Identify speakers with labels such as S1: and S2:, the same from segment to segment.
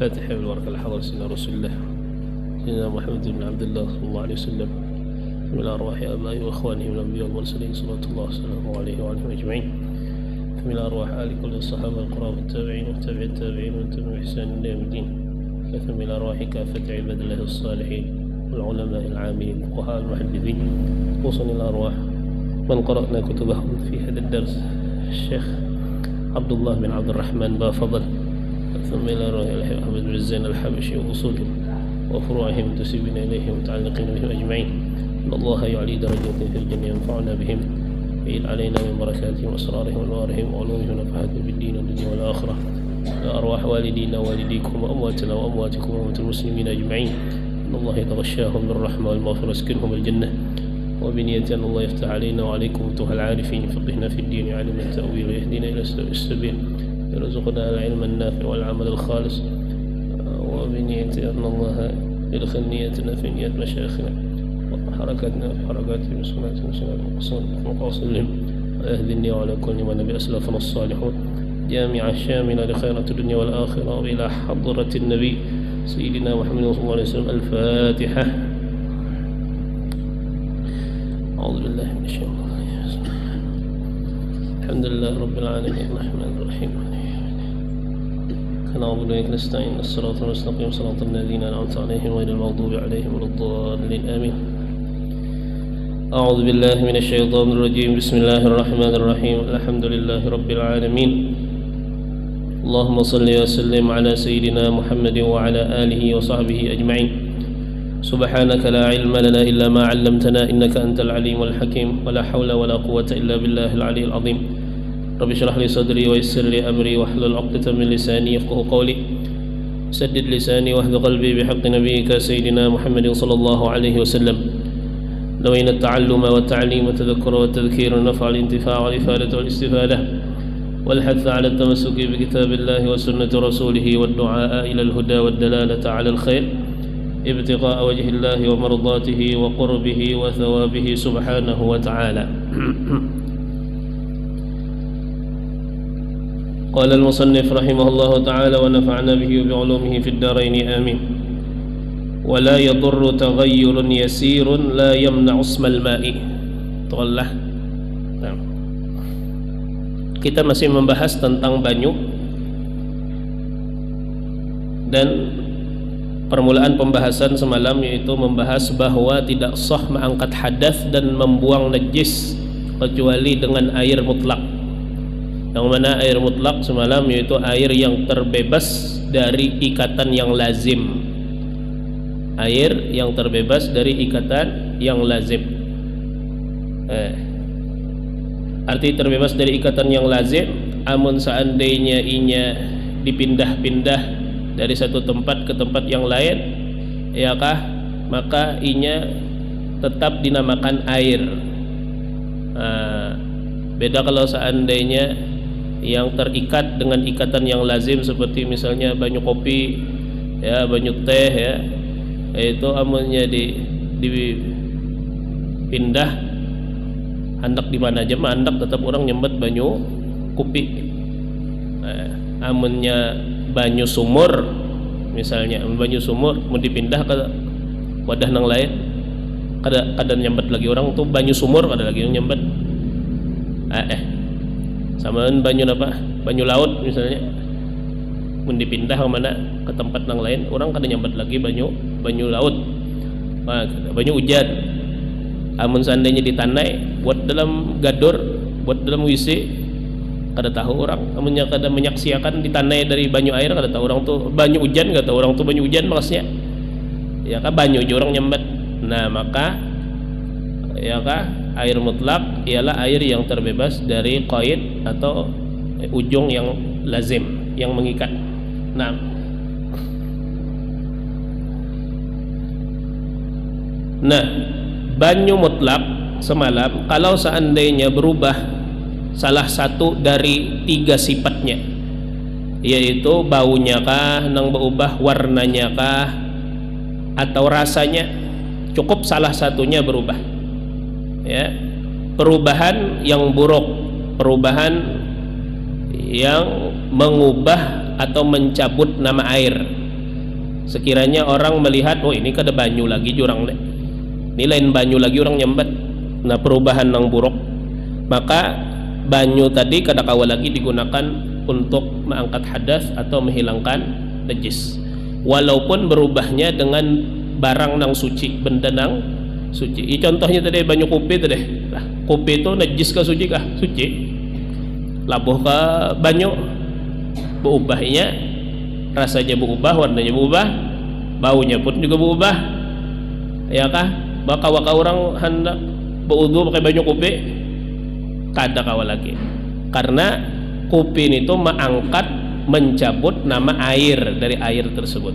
S1: فاتح بالبركة الحضر سيدنا رسول الله سيدنا محمد بن عبد الله صلى الله عليه وسلم من أرواح آبائه وإخوانه من الأنبياء والمرسلين صلى الله وسلم عليه وعليهم أجمعين من أرواح آل كل الصحابة القرام والتابعين وتابع التابعين ومن تبعهم بإحسان إلى يوم الدين كثم إلى أرواح كافة عباد الله الصالحين والعلماء العاملين الفقهاء المحدثين خصوصا إلى أرواح من قرأنا كتبهم في هذا الدرس الشيخ عبد الله بن عبد الرحمن بافضل ثم إلى أرواح أحمد بن زين الحبشي وأصولهم وفروعهم منتسبين إليهم متعلقين بهم أجمعين إن الله يعلي درجاتهم في الجنة ينفعنا بهم ويعيد علينا من بركاتهم وأسرارهم وأنوارهم وعلومهم ونفعاتهم في الدين والدنيا والآخرة أرواح والدينا ووالديكم وأمواتنا وأمواتكم وأموات المسلمين أجمعين إن الله يتغشاهم بالرحمة والمغفرة ويسكنهم الجنة وبنية أن الله يفتح علينا وعليكم أيها العارفين فقهنا في الدين علم التأويل ويهدينا إلى السبيل يرزقنا العلم النافع والعمل الخالص وبنية أن الله يدخل نيتنا في نية مشايخنا وحركاتنا في حركاتهم وسنة مقاصدهم ويهدني وعلى كل من نبي أسلافنا الصالحون جامعة شاملة لخيرات الدنيا والآخرة وإلى حضرة النبي سيدنا محمد صلى الله عليه وسلم الفاتحة. أعوذ بالله من الشيطان الرجيم. الحمد لله رب العالمين الرحمن الرحيم نعبد وإياك نستعين الصراط المستقيم صراط الذين أنعمت عليهم غير المغضوب عليهم ولا الضالين آمين. أعوذ بالله من الشيطان الرجيم. بسم الله الرحمن الرحيم. الحمد لله رب العالمين اللهم صل وسلم على سيدنا محمد وعلى آله وصحبه أجمعين. سبحانك لا علم لنا إلا ما علمتنا إنك أنت العليم الحكيم ولا حول ولا قوة إلا بالله العلي العظيم. رب اشرح لي صدري ويسر لي أمري واحلل عقدة من لساني يفقهوا قولي سدد لساني واهد قلبي بحق نبيك سيدنا محمد صلى الله عليه وسلم. نوينا التعلم والتعليم والتذكر والتذكير والنفع والانتفاع والإفادة والاستفادة والحث على التمسك بكتاب الله وسنة رسوله والدعاء إلى الهدى والدلالة على الخير ابتغاء وجه الله ومرضاته وقربه وثوابه سبحانه وتعالى. قال المصنف رحمه الله تعالى ونفعنا به بعلومه في الدارين آمين. ولا يضر تغير يسير لا يمنع اسم الماء. Tollah. Kita masih membahas tentang banyu dan permulaan pembahasan semalam yaitu membahas bahwa tidak sah mengangkat hadas dan membuang najis kecuali dengan air mutlak. Yang mana air mutlak semalam yaitu air yang terbebas dari ikatan yang lazim. Air yang terbebas dari ikatan yang lazim. Arti terbebas dari ikatan yang lazim, amun seandainya inya dipindah-pindah dari satu tempat ke tempat yang lain, yakah maka inya tetap dinamakan air. Beda kalau seandainya yang terikat dengan ikatan yang lazim seperti misalnya banyu kopi, ya banyu teh, ya itu amunnya dipindah handak di mana aja mah handak tetap orang nyembet banyu kopi. Amunnya banyu sumur misalnya banyu sumur mau dipindah ke wadah nang lain kada nyembet lagi orang tuh banyu sumur kada lagi yang nyembet. Samaan banyu apa banyu laut misalnya mau dipindah ke mana ke tempat nang lain orang kada nyembet lagi banyu laut. Banyu hujan amun seandainya ditanai buat dalam gadur buat dalam WC kada tahu orang. Amunnya kada menyaksikan ditanai dari banyu air kada tahu orang tuh banyu hujan, kada tahu orang tuh banyu hujan maksudnya ya kah banyu aja orang nyembet. Nah maka ya kah air mutlak ialah air yang terbebas dari qaid atau ujung yang lazim yang mengikat. Nah banyu mutlak semalam kalau seandainya berubah salah satu dari tiga sifatnya, yaitu baunya kah, nang berubah warnanya kah, atau rasanya, cukup salah satunya berubah. Ya, perubahan yang buruk, perubahan yang mengubah atau mencabut nama air, sekiranya orang melihat, oh ini kada banyu lagi jurang deh, ini lain banyu lagi orang nyambat, nah perubahan nang buruk, maka banyu tadi kada kawa lagi digunakan untuk mengangkat hadas atau menghilangkan najis, walaupun berubahnya dengan barang nang suci, benda nang suci. Contohnya tadi banyu kopi tadi, nah, kopi itu najis kah suci kah? Suci. Labuh ke banyu, berubahnya rasanya berubah, warnanya berubah, baunya pun juga berubah, ya kah? Maka orang hendak berwudu pakai banyu kopi, kada kawa lagi, karena kopi itu mengangkat, mencabut nama air dari air tersebut.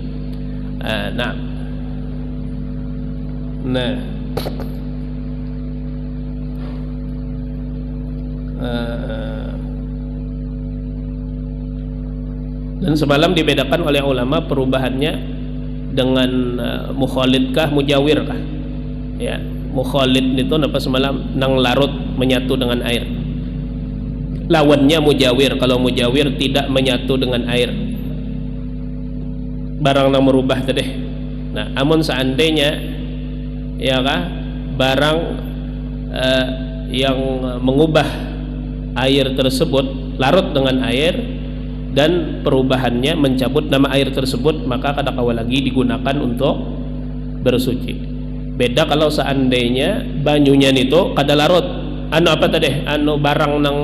S1: Nah dan semalam dibedakan oleh ulama perubahannya dengan mukhalid kah, mujawir kah, ya. Mukhalid itu apa semalam nang larut menyatu dengan air, lawannya mujawir. Kalau mujawir tidak menyatu dengan air, barang nang merubah tadi. Nah amun seandainya, ya kah, barang yang mengubah air tersebut larut dengan air dan perubahannya mencabut nama air tersebut, maka kada kawa lagi digunakan untuk bersuci. Beda kalau seandainya banyunya itu kada larut, apa tadi, barang nang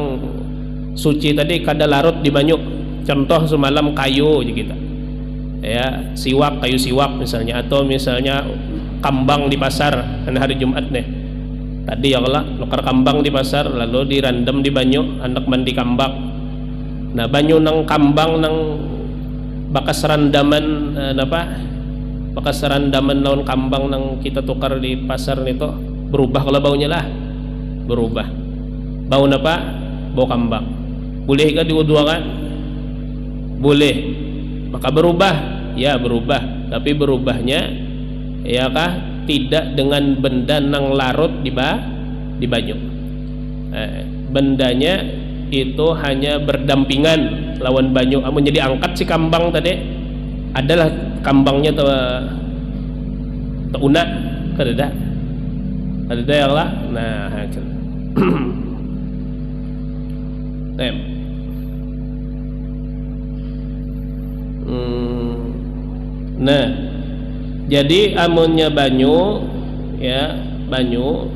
S1: suci tadi kada larut di banyu. Contoh semalam kayu aja kita, ya, siwak, kayu siwak misalnya, atau misalnya kambang di pasar, hari Jumat nih tadi ya Allah, nukar kambang di pasar lalu dirandam di banyu, anak mandi kambang. Nah banyu nang kambang nang bakas randaman bakas randaman naon kambang nang kita tukar di pasar itu berubah kalau baunya lah, berubah bau napa, bau kambang. Boleh kah diwuduakan? Boleh. Maka berubah, ya berubah, tapi berubahnya, ya kah, tidak dengan benda nang larut di banyu. Bendanya itu hanya berdampingan lawan banyu. Amun jadi angkat si kambang tadi adalah kambangnya una kada ya lah. Nah nah jadi amunnya banyu, ya, banyu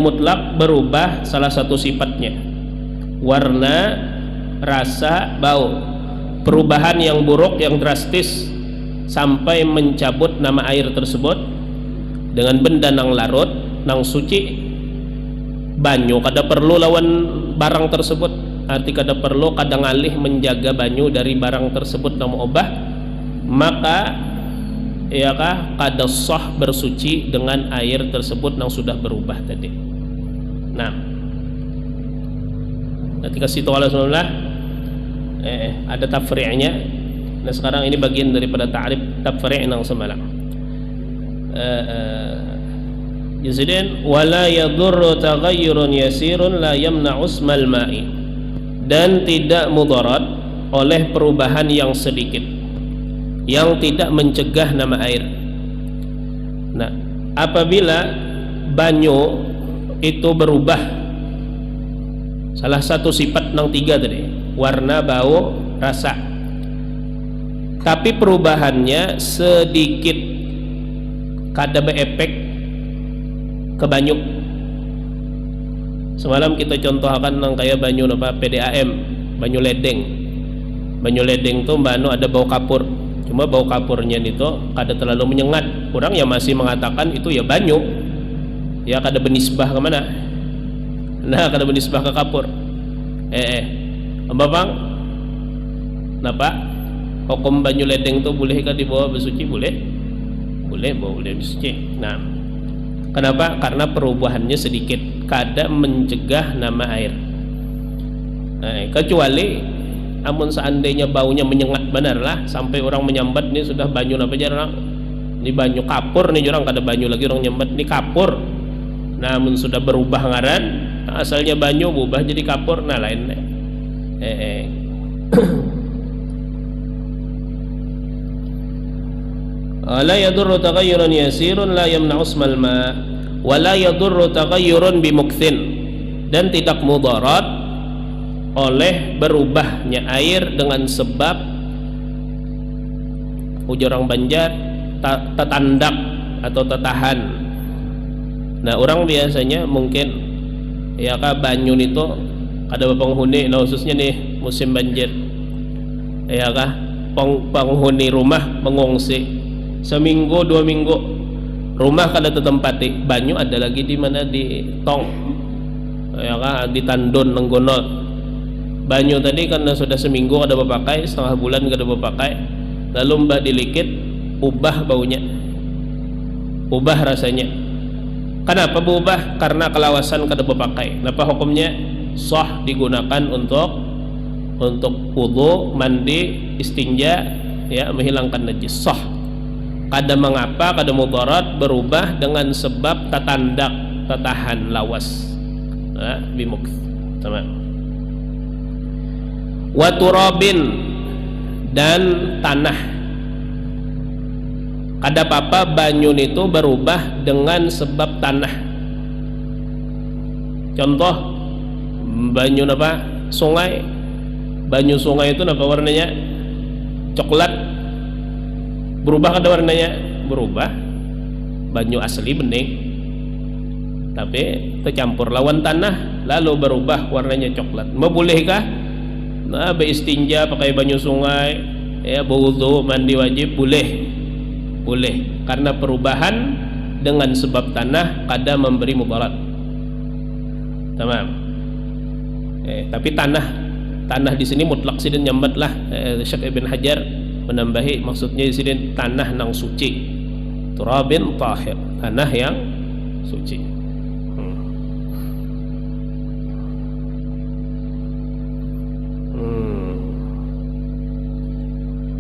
S1: mutlak berubah salah satu sifatnya, warna, rasa, bau. Perubahan yang buruk, yang drastis sampai mencabut nama air tersebut dengan benda nang larut, nang suci, banyu kada perlu lawan barang tersebut. Arti kada perlu kada ngalih menjaga banyu dari barang tersebut nang obah, maka ya kah kada sah bersuci dengan air tersebut yang sudah berubah tadi. Nah ketika situ Allah SWT ada tafri'nya. Nah sekarang ini bagian daripada ta'rif tafri' yang semalam. Yazidin wala yadurru taghayyurun yasirun la yamna'u ismal ma'i, dan tidak mudarat oleh perubahan yang sedikit yang tidak mencegah nama air. Nah, apabila banyu itu berubah salah satu sifat nang tiga tadi, warna, bau, rasa, tapi perubahannya sedikit kada beefek ke banyu. Semalam kita contohkan nang kayak banyu apa PDAM, banyu ledeng. Banyu ledeng tuh mbak ada bau kapur. Cuma bau kapurnya itu kada terlalu menyengat. Orang yang masih mengatakan itu ya banyu, ya kada benisbah ke mana. Nah kada benisbah ke kapur. Bang, napa hukum banyu ledeng tuh boleh kah dibawa bersuci? Boleh, boleh bersuci. Nah kenapa? Karena perubahannya sedikit, kada mencegah nama air. Kecuali amun seandainya baunya menyengat benar lah, sampai orang menyambat nih sudah banyu apa jarang, ini banyu kapur nih orang kada banyu lagi orang nyambat ini kapur. Namun sudah berubah ngaran, asalnya banyu berubah jadi kapur, nah lain. La yadurru taghayyurun yasirun la yamna'u ismal ma wa la yadurru taghayyurun bimukthin, dan tidak mudarat oleh berubahnya air dengan sebab ujar orang Banjar tetandak atau tetahan. Nah, orang biasanya mungkin ya kah banyu itu ada penghuni, nah khususnya nih musim banjir ya kah penghuni rumah mengungsi seminggu 2 minggu, rumah kada tetempati, banyu ada lagi di mana, di tong ya kah, di tandon nenggono. Banyu tadi karena sudah seminggu kada berpakai, setengah bulan kada berpakai, lalu mbak dilikit, ubah baunya, ubah rasanya. Kenapa berubah? Karena kelawasan kada berpakai. Kenapa hukumnya? Sah digunakan untuk wudu, mandi, istinja, ya, menghilangkan najis, sah. Kada mengapa, kada mudarat berubah dengan sebab tatandak, tatahan, lawas, bimuk, sama. Wa turabin, dan tanah. Kada apa-apa banyu itu berubah dengan sebab tanah. Contoh banyu apa? Sungai. Banyu sungai itu apa warnanya? Coklat. Berubah kada warnanya? Berubah. Banyu asli bening, tapi tercampur lawan tanah lalu berubah warnanya coklat. Mau bolehkah? Nah, beristinja pakai banyu sungai, ya, berwudu, mandi wajib, boleh. Boleh, karena perubahan dengan sebab tanah kada memberi mudarat. Tamam. Tapi tanah di sini mutlak sidin nyambat lah. Syekh Ibn Hajar menambahi, maksudnya di sini tanah nang suci, turabin tahir, tanah yang suci.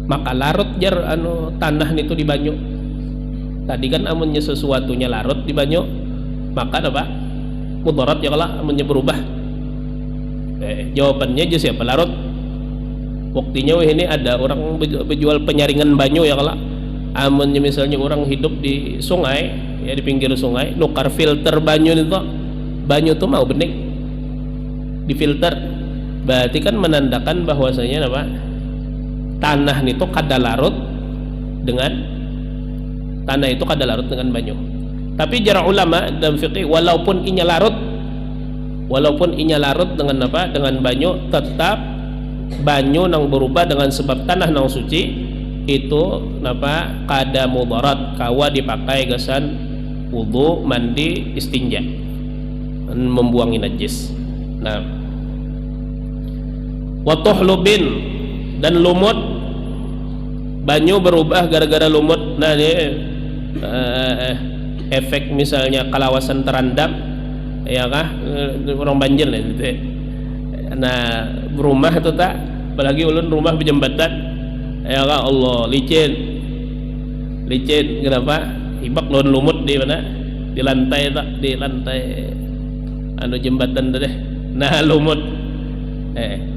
S1: Maka larut jar tanah itu di banyu. Tadi kan amunnya sesuatunya larut di banyu, maka apa? Mudarat ya kalau amunnya berubah. Jawabannya aja siapa larut. Buktinya ini ada orang berjual penyaringan banyu ya kalau amunnya misalnya orang hidup di sungai, ya di pinggir sungai, nukar filter banyu itu mau bening difilter, berarti kan menandakan bahwasanya apa? Tanah itu kada larut dengan banyu. Tapi jarang ulama dalam fikih walaupun inya larut dengan apa? Dengan banyu, tetap banyu nang berubah dengan sebab tanah nang suci itu apa? Kada mudarat, kawa dipakai gasan wudu, mandi, istinja, membuangi najis. Nah, wa tuhlubin, dan lumut, banyu berubah gara-gara lumut. Nah, ini efek misalnya kalawasan terendam, ya kah, orang banjir nih gitu. Nah, rumah itu tak, apalagi ulun rumah berjembatan, ya kah, Allah licin, kenapa? Ibak lawan lumut di mana? Di lantai tak, di lantai jembatan deh. Nah, lumut.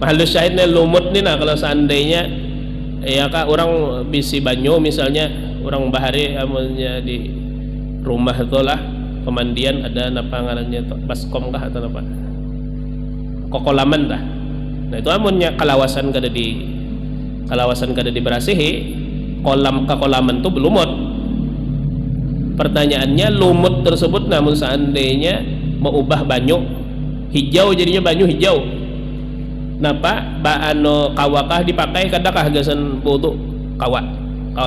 S1: Mahalus syahidnya lumut nih. Nah, kalau seandainya ya kak orang bisi banyu misalnya, orang bahari amalnya di rumah itulah pemandian ada napa ngarannya baskom kah atau apa kokolaman dah. Nah, itu amunnya kalawasan kada diberasihi, kolam kekolaman tuh belumut. Pertanyaannya lumut tersebut namun seandainya mau ubah banyu hijau jadinya banyu hijau, napa kawakah dipakai, kadakah gasan wudu kawa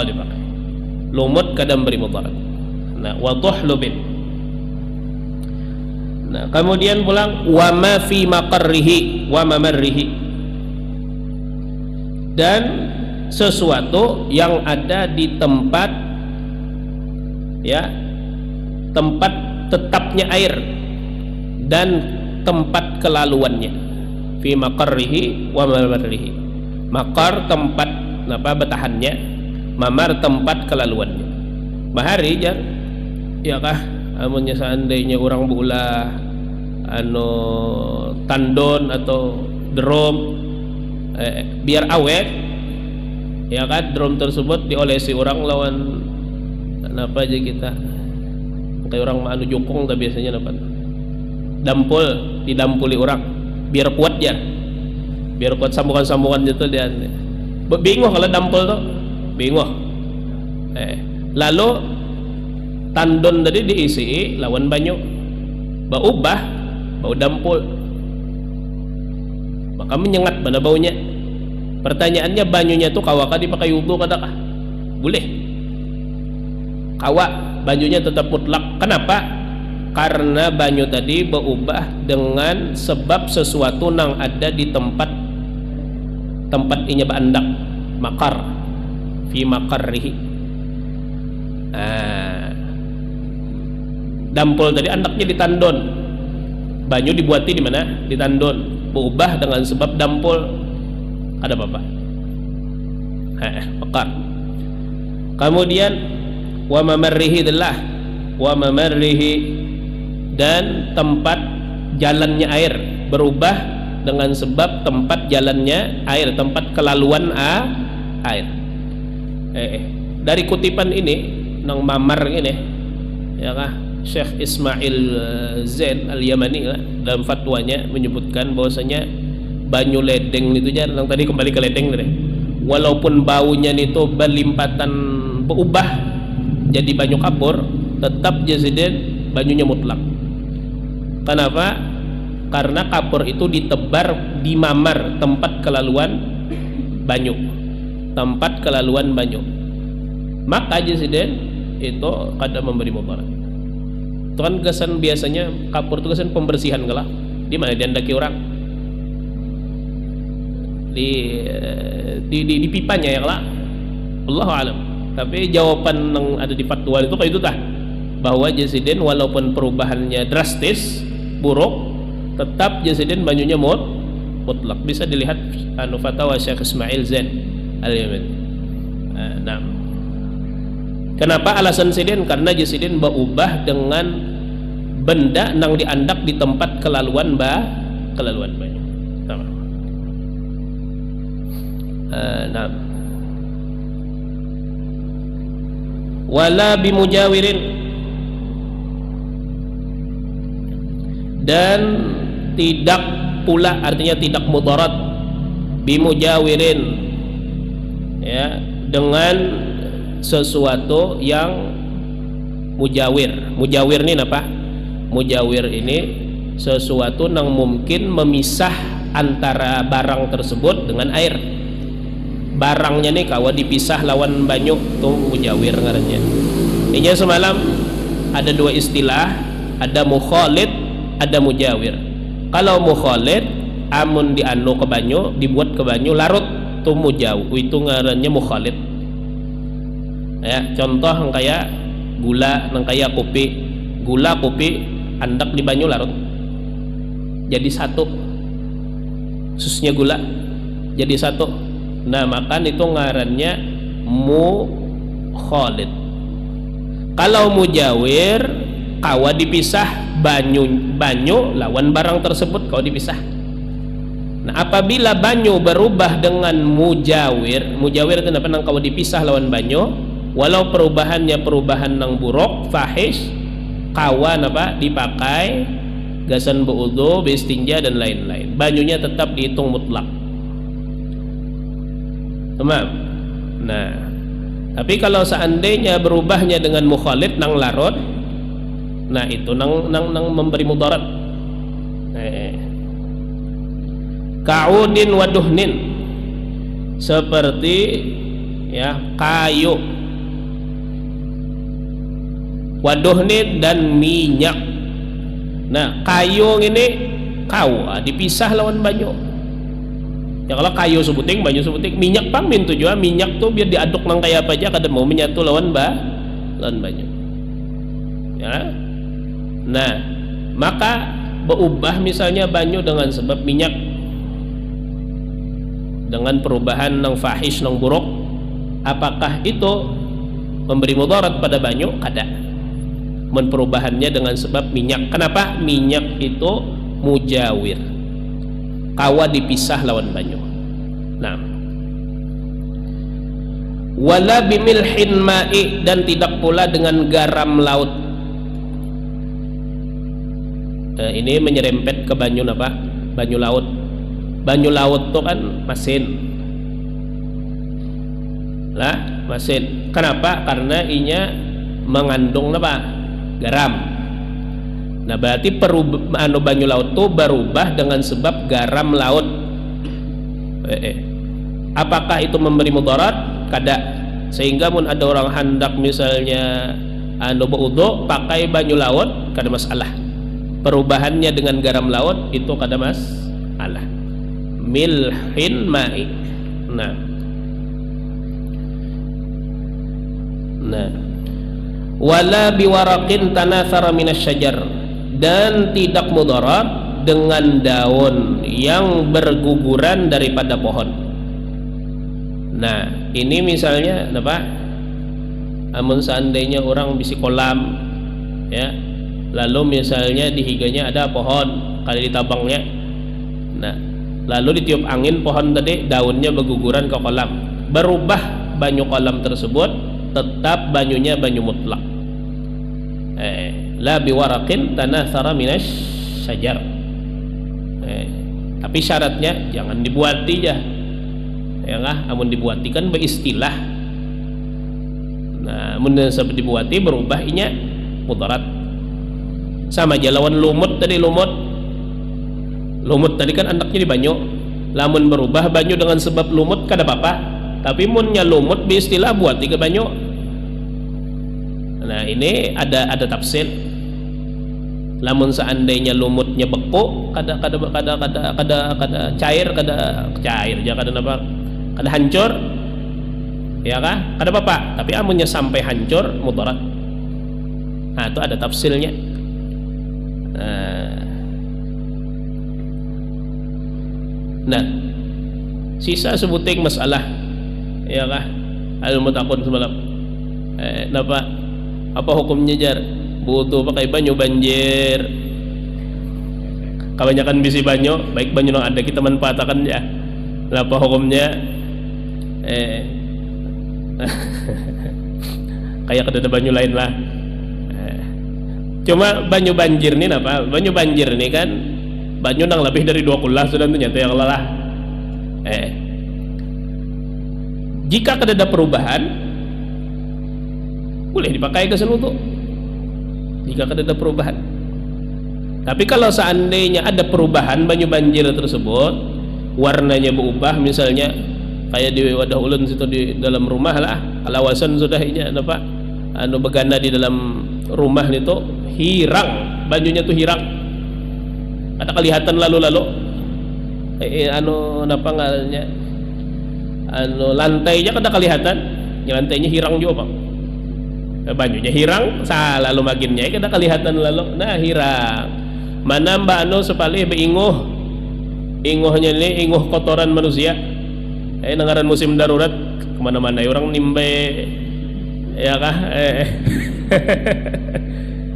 S1: dipakai, lumut kadang beri mudarat. Nah, wa tuhlubin. Nah, kemudian pulang wa ma fi maqarrihi wa mamarrihi, dan sesuatu yang ada di tempat, ya, tempat tetapnya air dan tempat kelaluannya. Fi maqarrihi wa mamarrihi. Maqar tempat apa betahannya, mamar tempat kelaluannya. Bahari ya kah amunnya seandainya orang bulah tandon atau drum, biar awet ya kan, drum tersebut diolesi orang lawan Kenapa aja kita kayak orang anu jokong tak biasanya dapat dampul, didampuli orang biar kuat ya, biar kuat sambungan-sambungan itu dia bingung kalau dampul tuh bingung. Lalu tandon tadi diisi lawan banyu bau ubah bau dampul, maka menyengat mana baunya. Pertanyaannya banyunya tuh kawakah dipakai wudhu kadakah? Boleh kawa, banyunya tetap mutlak. Kenapa? Karena banyu tadi berubah dengan sebab sesuatu yang ada di tempat inya bandak makar fi makarrihi. Dampul tadi andaknya di tandon, banyu dibuati di mana? Di tandon, berubah dengan sebab dampul. Ada apa? Makar. Kemudian wa mamarrihi adalah wa mamarrihi, dan tempat jalannya air berubah dengan sebab tempat jalannya air, tempat kelaluan air. Dari kutipan ini nang mamar ini ya kah, Syekh Ismail Zain Al-Yamani dalam fatwanya menyebutkan bahwasanya banyu ledeng itu jangan yang tadi kembali ke ledeng tadi, walaupun baunya itu berlimpatan berubah jadi banyu kapur, tetap jasiden banyunya mutlak. Kenapa? Karena kapur itu ditebar di mamar, tempat kelaluan banyu, tempat kelaluan banyu, maka jasiden itu kada memberi mudarat. Itu kan kesan biasanya kapur itu kesan pembersihan kalah. Di mana diandaki orang di pipanya ya lah, Allahu alam. Tapi jawaban yang ada di fatwa itu kayak itu tah, bahwa jasiden walaupun perubahannya drastis buruk, tetap jasiden banyunya mutlak. Bisa dilihat fatwa Syekh Ismail Zain Al-Yamani. Nah, kenapa alasan siden? Karena jasiden berubah dengan benda nang diandak di tempat kelaluan banyu. Nah, wala bimujawirin, dan tidak pula, artinya tidak mudarat bimujawirin ya, dengan sesuatu yang mujawir. Mujawir ini apa? Mujawir ini sesuatu yang mungkin memisah antara barang tersebut dengan air. Barangnya nih kawa dipisah lawan banyu tuh mujawir ngarannya. Ini semalam ada dua istilah, ada mukhalid, ada mujawir. Kalau mukhalid amun dianu ke banyu, dibuat ke banyu larut, tuh mujawir, itu ngarannya mukhalid. Ya, contoh kayak gula, kayak kopi. Gula, kopi andak di banyu larut jadi satu, susnya gula jadi satu. Nah, makan itu ngarannya mukhalid. Kalau mujawir kawa dipisah banyu lawan barang tersebut kawa dipisah. Nah, apabila banyu berubah dengan mujawir itu apa? Nang kawa dipisah lawan banyu, walau perubahannya perubahan nang buruk fahish, kawa apa dipakai gasan berwudu, beristinja dan lain-lain, banyunya tetap dihitung mutlak. Tamam. Nah, tapi kalau seandainya berubahnya dengan mukhalid nang larut, nah itu nang memberi mudarat. Ka'udin wa duhnin, seperti ya kayu, waduhnin dan minyak. Nah, kayu ini dipisah lawan banyu. Ya kalau kayu sebuting, banyu sebuting, minyak pamin tuh juga, minyak tuh biar diaduk nang kayak apa aja kada mau menyatu lawan banyu. Ya. Nah, maka berubah misalnya banyu dengan sebab minyak, dengan perubahan nang fahish nang buruk, apakah itu memberi mudarat pada banyu? Kada. Perubahannya dengan sebab minyak. Kenapa? Minyak itu mujawir, kawa dipisah lawan banyu. Nah,
S2: Wala bimilhin ma'i, dan tidak pula dengan garam laut. Nah, ini menyerempet ke banyu apa? Banyu laut. Banyu laut tuh kan masin lah, masin. Kenapa? Karena inya mengandung apa? Garam. Nah berarti banyu laut tuh berubah dengan sebab garam laut. Apakah itu memberi mudarat? Kada. Sehingga mun ada orang hendak misalnya berwudu pakai banyu laut, kada masalah. Perubahannya dengan garam laut itu kada masalah. Milhin ma'i. Nah, wala biwaraqin tanathara minasyajar, dan tidak mudarat dengan daun yang berguguran daripada pohon. Nah, ini misalnya apa? Amun seandainya orang bisi kolam, ya, lalu misalnya di higanya ada pohon, kali ditabangnya. Nah, lalu ditiup angin pohon tadi, daunnya berguguran ke kolam, berubah banyu kolam tersebut, tetap banyunya banyu mutlak. La biwaraqin tanathara minas syajar. Tapi syaratnya jangan dibuati ya. Ya kah? Amun dibuati kan beristilah. Nah, amun sampai dibuati berubah inya mudarat. Sama aja lawan lumut tadi, lumut tadi kan anaknya di banyu. Lamun berubah banyu dengan sebab lumut kada apa-apa. Tapi munnya lumut beristilah buati ke banyu. Nah, ini ada tafsir. Lamun seandainya lumutnya beku, kada cair, kada hancur, ya kah? Kada apa-apa. Tapi amunnya sampai hancur mudarat. Nah, itu ada tafsirnya. Nah, sisa sebuting masalah, ya kah? Al-mutakun semalam. Apa hukumnya jar? Butuh pakai banyu banjir. Kebanyakan bisi banyu, baik banyu yang ada kita manfaatkan ya. Apa hukumnya? Kayak ada banyu lain lah. Cuma banyu banjir nih apa? Banyu banjir nih kan banyu nang lebih dari 2 kulah sudah ternyata yang lelah. Jika ada perubahan, boleh dipakai ke seluruh. Jika ada perubahan. Tapi kalau seandainya ada perubahan banyu banjir tersebut, warnanya berubah, misalnya kayak di wadah ulun situ di dalam rumah lah, alawasan sudah ini apa? Begana di dalam rumah itu hirang, banyunya tuh hirang. Ada kelihatan lalu-lalu. Napa ngaranya? Lantainya kada kelihatan, lantainya hirang juga, Pak. Banyunya hirang, lalu maginnya kada kelihatan lalu. Nah, hirang. Mana mbak sepali beinguh. Inguhnya ini inguh kotoran manusia. Nangaran musim darurat kemana-mana orang nimbe, ya kah?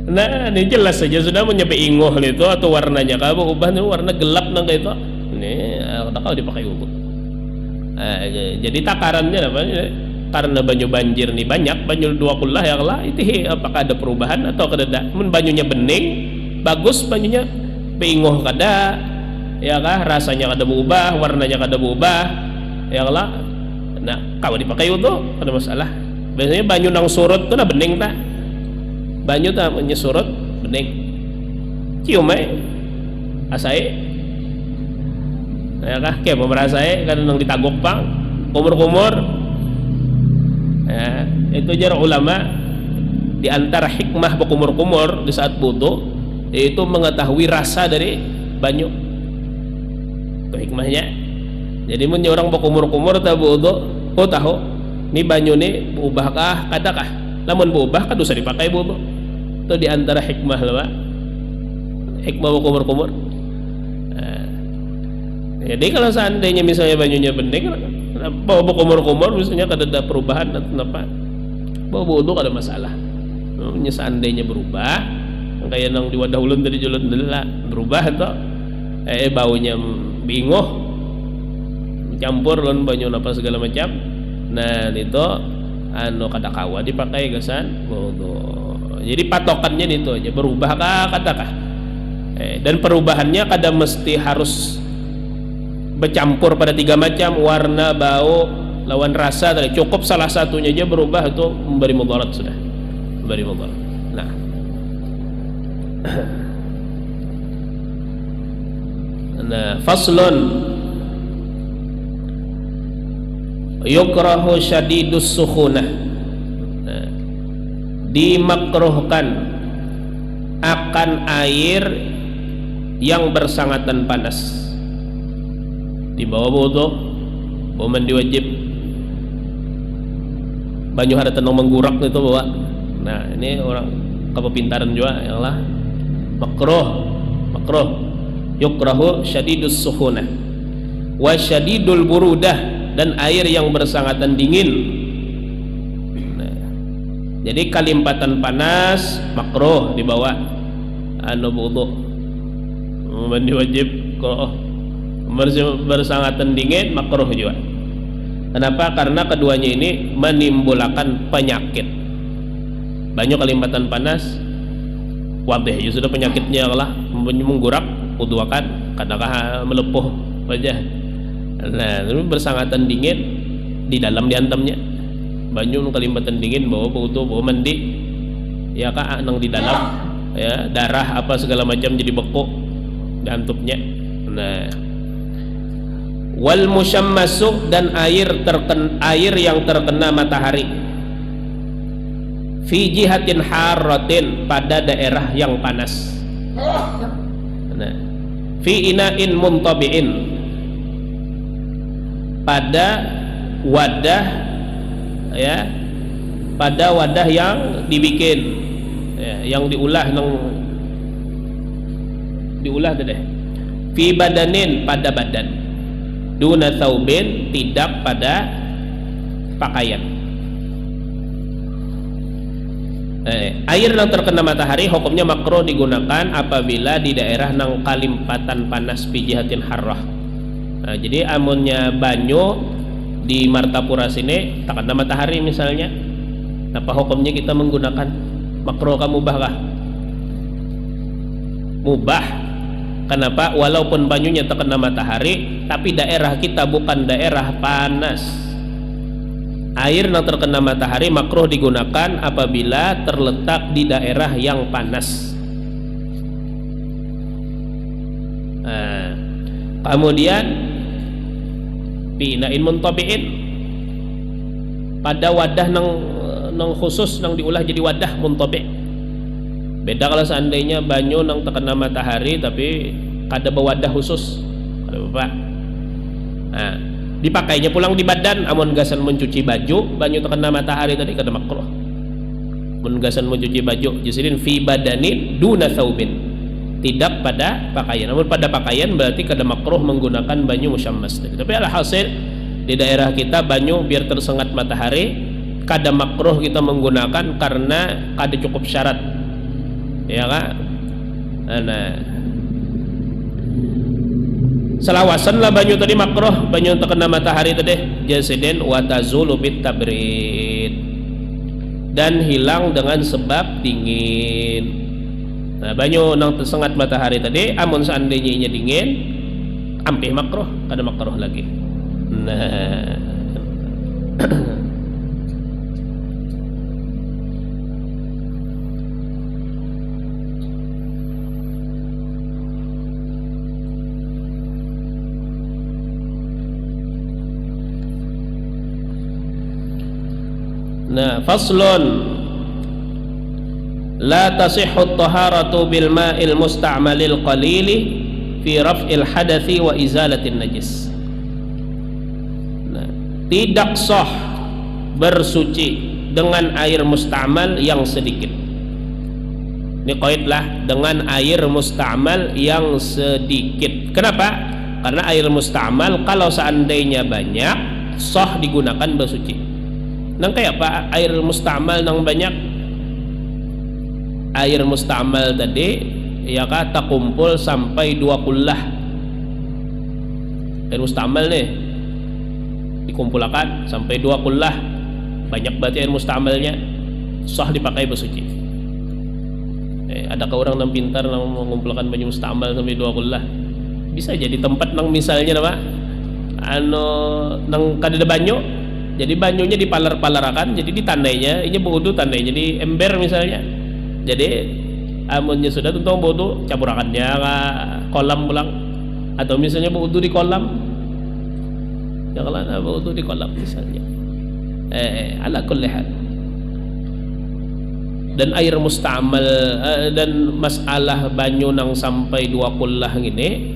S2: Nah, ini jelas saja sudah menyampai inguh itu atau warnanya kah berubah nih warna gelap nang itu. Ini kalau dipakai ubah. Jadi takarannya apa? Karena banyu banjir nih banyak, banyu 2 kulah ya lah itu apakah ada perubahan atau kada? Mun banyunya bening bagus, banyunya beinguh kada, ya kah? Rasanya kada berubah, warnanya kada berubah, ya lah. Nah, kalau dipakai itu ada masalah. Biasanya banyu nang surut tuh nah bening tak? Banyu tak surut bening. Cium asai, ya kah? Kayak pemerasai kan nang ditagok pang, kumur-kumur. Ya, itu jar ulama di antara hikmah berkumur-kumur di saat butuh yaitu mengetahui rasa dari banyu. Itu hikmahnya. Jadi mun orang berkumur-kumur tak butuh, tahu ini banyu ni berubahkah kadakah? Lamun berubah kan dosa dipakai butuh. Itu di antara hikmah lah, hikmah berkumur-kumur. Jadi kalau seandainya misalnya banyunya bening, bawa berkumur-kumur misalnya kada ada perubahan atau apa, bawa wudu kada masalah. Namanya seandainya berubah, kayak nang di wadah ulun dari julun dela berubah atau baunya bingung, campur lawan banyu apa segala macam. Nah itu kada kawa dipakai gasan wudu. Jadi patokannya itu aja, berubah kah kadakah. Dan perubahannya kada mesti harus bercampur pada 3 macam warna, bau, lawan rasa tadi. Cukup salah satunya aja berubah itu memberi mudarat sudah. Memberi mudarat. Nah. Nah, faslun yukrahu syadidus sukhunah. Nah, dimakruhkan akan air yang bersangatan panas di bawah wudu, bau mandi wajib, banyu ada tenang menggurak itu bawa. Nah, ini orang kepintaran juga ya Allah. Makruh yukrahu syadidus sukhunah wa syadidul burudah, dan air yang bersangatan dingin. Nah, jadi kalimpatan panas makruh dibawa wudu, mandi wajib. Kalau bersangatan dingin makruh juga. Kenapa? Karena keduanya ini menimbulkan penyakit. Banyak kalimpatan panas wadih ya sudah penyakitnya lah, menggurak, uduakan, kadang-kadang melepuh wajah. Nah, itu bersangatan dingin di dalam diantamnya. Banyu kalimpatan dingin bawa wudu, bawa mandi. Ya kak nang di dalam ya, darah apa segala macam jadi beku diantupnya. Nah, wal musyammasu, dan air yang terkena matahari fi jihatin harratin, pada daerah yang panas. Nah, fi ina'in muntabi'in, pada wadah ya, pada wadah yang dibikin ya, yang diulah deh. Fi badanin, pada badan. Duna thawbin, tidak pada pakaian. Air yang terkena matahari hukumnya makruh digunakan apabila di daerah nang kalimpatan panas pijihatin harrah. Nah, jadi amunnya banyu di Martapura sini tak kena matahari misalnya, apa hukumnya kita menggunakan? Makruh kah mubah kah? Mubah. Kenapa? Walaupun banyunya terkena matahari, tapi daerah kita bukan daerah panas. Air yang terkena matahari makruh digunakan apabila terletak di daerah yang panas. Nah, kemudian pinain muntabiin, pada wadah nang khusus nang diulah jadi wadah muntabi. Beda kalau seandainya banyu nang terkena matahari tapi kada bawadah khusus, kada apa. Nah, dipakainya pulang di badan. Amun gasan mencuci baju, banyu terkena matahari tadi kada makruh. Amun gasan mencuci baju, jisilin fi badanin duna thawbin, tidak pada pakaian. Namun pada pakaian berarti kada makruh menggunakan banyu musyammas tadi. Tapi alhasil di daerah kita banyu biar tersengat matahari kada makruh kita menggunakan karena kada cukup syarat. Ya kan? Nah, selawasan lah banyu tadi makruh, banyu yang terkena matahari tadi jasidin wa tazulu bit tabrid, dan hilang dengan sebab dingin. Nah, banyu nang tersengat matahari tadi amun seandainya dingin ampih makruh, kada makruh lagi. Nah, nah, faslun la tasihhu at-taharatu bil ma'il musta'malil qalili fi raf'il hadathi wa izalatin najis. Nah, tidak sah bersuci dengan air musta'mal yang sedikit. Ini qaidlah, dengan air musta'mal yang sedikit. Kenapa? Karena air musta'mal kalau seandainya banyak sah digunakan bersuci. Nang kayak apa air musta'mal nang banyak? Air musta'mal tadi ya kata kumpul sampai 2 kullah. Air musta'mal nih dikumpulkan sampai 2 kullah. banyak berarti air mustamalnya, sah dipakai bersuci. Adakah orang yang pintar nang mengumpulkan banyu mustamal sampai 2 kullah? Bisa jadi tempat nang misalnya apa? Nang kadada banyu, jadi banyunya dipalar-palarakan, jadi ditandainya, ini berwudu tandai jadi ember misalnya. Jadi amunnya sudah tentang wudu campurakannya ke kolam pulang, atau misalnya berwudu di kolam, janganlah berwudu di kolam misalnya. Ala kulli hal. Dan air mustamal dan masalah banyu nang sampai 2 kullah ini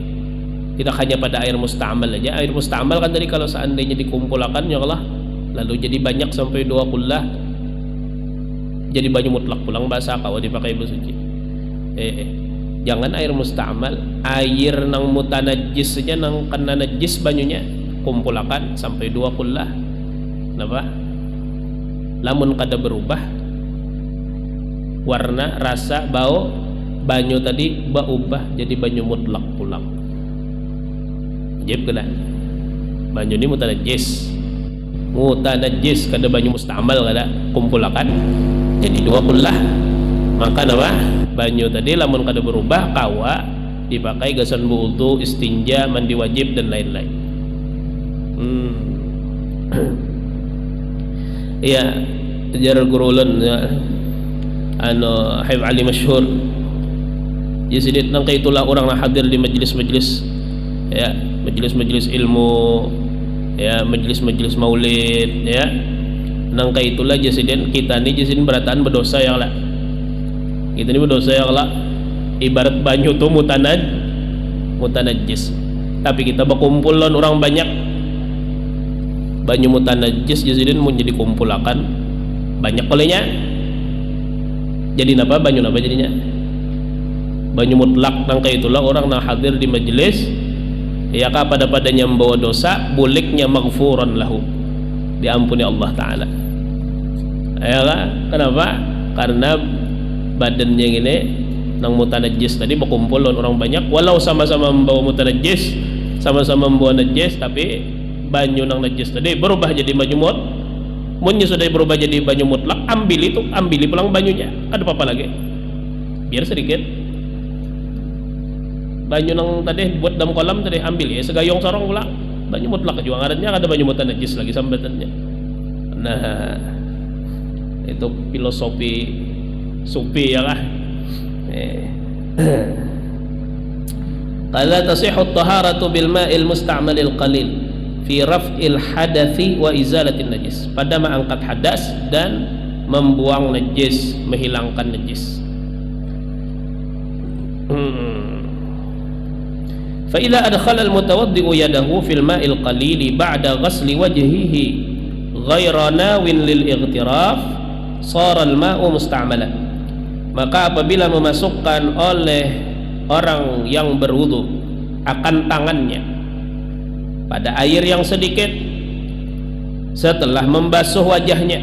S2: tidak hanya pada air mustamal aja. Air mustamal kan tadi kalau seandainya dikumpulkan ya Allah lalu jadi banyak sampai 2 kullah, jadi banyu mutlak pulang basah kalau dipakai bersuci. Jangan air mustamal, air nang mutanajis saja nang kena najis banyunya kumpulkan sampai 2 kullah. Kenapa? Lamun kada berubah warna, rasa, bau, banyu tadi berubah jadi banyu mutlak pulang. Jeb kena banyu ini mutanajis kada banyu mustamal kada kumpulakan jadi 2 kullah. Maka apa? Banyu tadi lamun kada berubah kawa dipakai gasan wudu, istinja, mandi wajib dan lain-lain. Ya sejarah gurulun ya. Habib Ali masyhur jadi nang itulah orang yang hadir di majlis-majlis ya, majlis-majlis ilmu ya, majlis-majlis maulid ya, nang itulah jadi kita ni jadi berataan berdosa ya lah, kita ni berdosa ya lah, ibarat banyu tu mutanajis, tapi kita berkumpul orang banyak banyu mutanajis jadi mau jadi kumpulakan banyak olehnya. Jadi napa banyu napa jadinya banyu mutlak nang itulah orang nang hadir di majelis ya padanya membawa dosa buliknya maghfuran lahu, diampuni Allah Ta'ala ya kan? Kenapa? Karena badannya ini nang mutanajis tadi berkumpul orang banyak, walau sama-sama membawa mutanajis, sama-sama membawa najis, tapi banyu nang najis tadi berubah jadi banyu munnya sudah berubah jadi banyu mutlak, ambil pulang banyunya, ada apa lagi biar sedikit banyu nang tadi buat dalam kolam tadi ambil ya segayong sorong pulang banyu mutlak juga ngarannya, ada banyu mutanajis lagi sambatannya. Nah itu filosofi sufi ya kah. Qala tasihhu at-taharatu bil ma'il musta'malil qalil fi raf'il hadathi wa izalatin najis, pada mengangkat hadas dan membuang najis, menghilangkan najis. Fa idza adkhala al-mutawaddi'u yadahu fil ma'il qalili ba'da ghasli wajhihi ghayra nawin lil ightiraf sara al-ma'u musta'malan. Maka apabila memasukkan oleh orang yang berwudu akan tangannya pada air yang sedikit setelah membasuh wajahnya,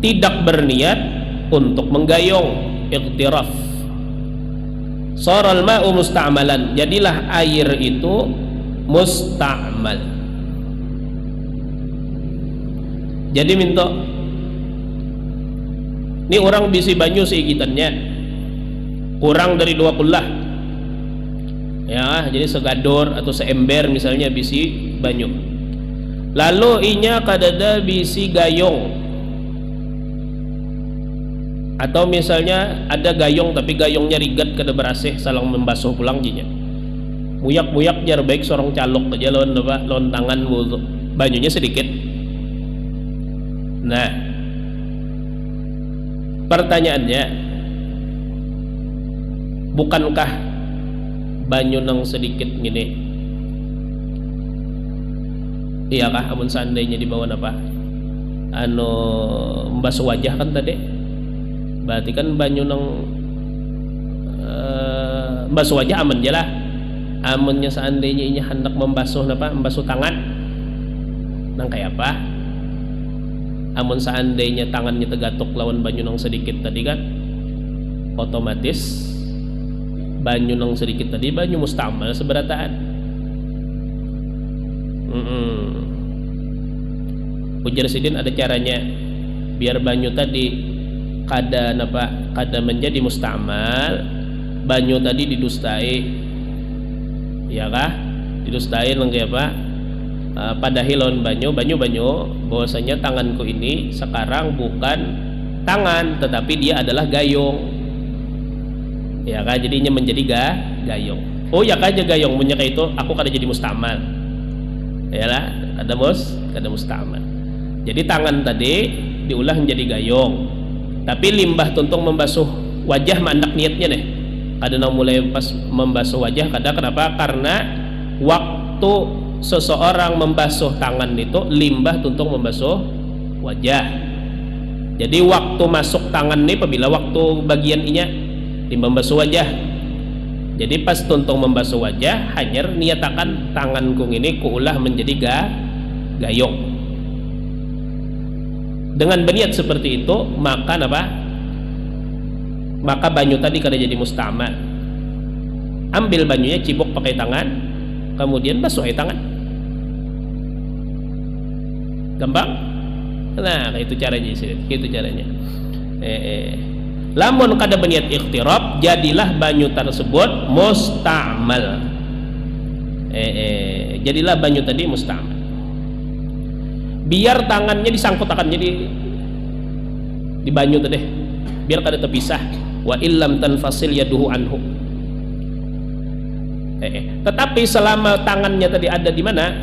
S2: tidak berniat untuk menggayung, ightiraf, saral ma'u musta'malan, jadilah air itu musta'mal. Jadi minta ini orang bisi banyu seigitannya kurang dari 2 kullah ya, jadi segador atau seember misalnya bisi banyu, lalu inya kadada bisi gayong, atau misalnya ada gayong tapi gayongnya rigat kada berasih salang membasuh pulang jinya muyak jar baik sorong calok aja lon tangan wudu, banyunya sedikit. Nah pertanyaannya, bukankah banyu nang sedikit gini iyakah amun seandainya dibawa apa membasuh wajah kan tadi, berarti kan banyu nang membasuh wajah aman je lah. Amunnya seandainya ini hendak membasuh tangan nang kayak apa, amun seandainya tangannya tegatuk lawan banyu nang sedikit tadi kan otomatis banyu nang sedikit tadi banyu musta'mal seberataan. ujar sidin ada caranya biar banyu tadi kada menjadi musta'mal, banyu tadi didustai, ya kah? Didustai lengke apa? Padahi lawan banyu bahwasanya tanganku ini sekarang bukan tangan tetapi dia adalah gayung, ya kah? Jadinya menjadi gayung. Oh ya kah aja gayung punya kayak itu aku kada jadi musta'mal, ya lah kada musta'mal. Jadi tangan tadi diulah menjadi gayung, tapi limbah tuntung membasuh wajah mandak niatnya deh. Kadang mulai pas membasuh wajah kenapa? Karena waktu seseorang membasuh tangan itu limbah tuntung membasuh wajah. Jadi waktu masuk tangan nih apabila waktu bagian inya limbah membasuh wajah. Jadi pas tuntung membasuh wajah hanya niatakan tanganku ini kuulah menjadi gayung. Dengan berniat seperti itu maka banyu tadi kada jadi musta'mal. Ambil banyunya cibok pakai tangan, kemudian basuh tangan. Gampang? Nah, itu caranya sih. Itu caranya. Lamun kada berniat ikhtirab, jadilah banyu tersebut musta'mal. Jadilah banyu tadi musta'mal. Biar tangannya disangkut akan jadi di banyu tadi, biar kada terpisah. Wa illam tanfasil yaduhu anhu. Tetapi selama tangannya tadi ada di mana?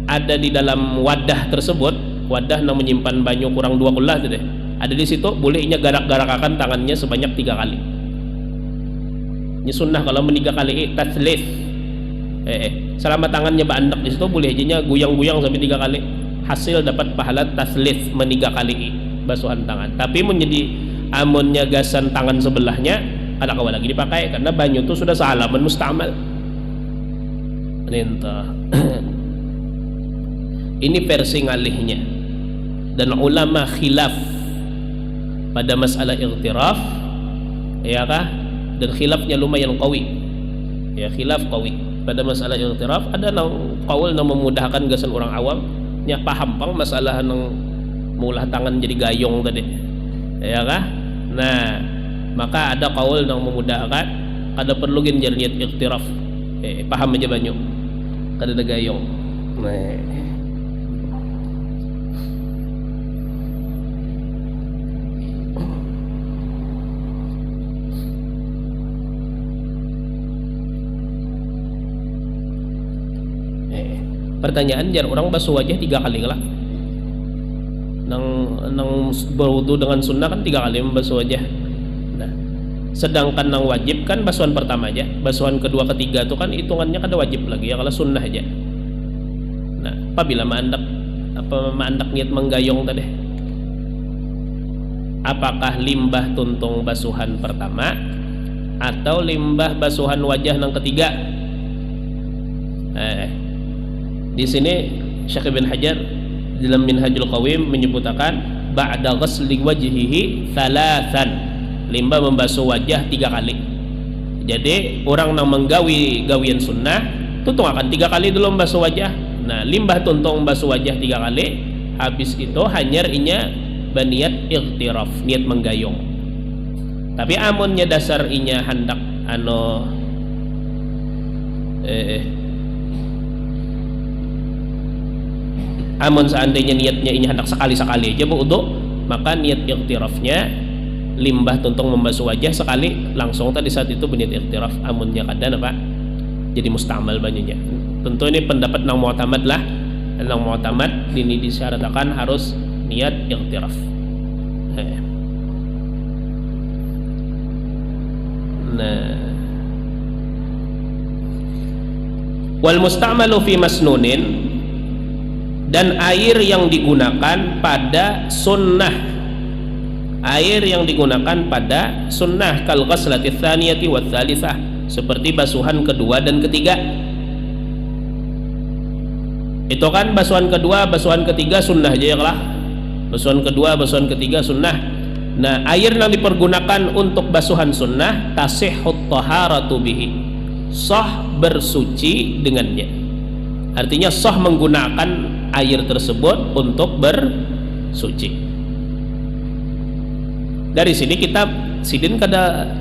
S2: Ada di dalam wadah tersebut, wadah yang menyimpan banyu kurang 2 kullah tadi. Ada di situ, bolehnya garak-garakakan tangannya sebanyak 3 kali. Ini sunnah kalau 3 kali tatslith. Selama tangannya bandak di situ boleh aja guyang-guyang sampai 3 kali. Hasil dapat pahala tatslith 3 kali basuhan tangan. Tapi menjadi amunnya gasan tangan sebelahnya ada kawan lagi dipakai karena banyu itu sudah sehalaman musta'mal. Ini versi ngalihnya, dan ulama khilaf pada masalah ightiraf, ya kah? Dan khilafnya lumayan qawi, ya khilaf qawi pada masalah ightiraf. Ada nang qaul nang memudahkan gasan orang awam nya paham pang masalah nang mulah tangan jadi gayung tadi, ya kah? Nah, maka ada qaul nang memudahkan kada perlu gin jar niat ightiraf, paham aja banyu kada ada gayung. Pertanyaan jar orang basuh wajah 3 kali lah. Nang berwudu dengan sunnah kan 3 kali membasuh wajah. Nah, sedangkan nang wajib kan basuhan pertama aja, basuhan kedua ketiga itu kan hitungannya kada wajib lagi ya kalau sunnah aja. Nah, apabila mandak niat menggayung tadi, apakah limbah tuntung basuhan pertama atau limbah basuhan wajah nang ketiga? Di sini Syekh Ibn Hajar dalam Minhajul Qawim menyebutkan ba'da ghasli wajhihi 3, limbah membasuh wajah 3 kali. Jadi orang yang menggawi gawian sunnah tuntung akan 3 kali dulu membasuh wajah. Nah, limbah tuntung membasuh wajah 3 kali, habis itu hanyar inya baniat ightiraf, niat menggayung. Tapi amunnya dasar inya hendak amun seandainya niatnya ini hendak sekali-sekali aja berwudu, maka niat ightirafnya limbah tuntung membasuh wajah sekali langsung tadi saat itu berniat ightiraf. Amunnya kadang jadi musta'mal banyunya. Tentu ini pendapat nang mu'tamad lah. Nang mu'tamad ini disyaratkan harus niat ightiraf. Nah, wal musta'malu fi masnunin, dan air yang digunakan pada sunnah, air yang digunakan pada sunnah kal ghaslati tsaniyati wa tsalitsah, seperti basuhan kedua dan ketiga. Itu kan basuhan kedua, basuhan ketiga sunnah aja ya lah. Basuhan kedua, basuhan ketiga sunnah. Nah, air yang dipergunakan untuk basuhan sunnah tasihhut taharatu bihi, sah bersuci dengannya. Artinya sah menggunakan air tersebut untuk bersuci. Dari sini kita sidin kada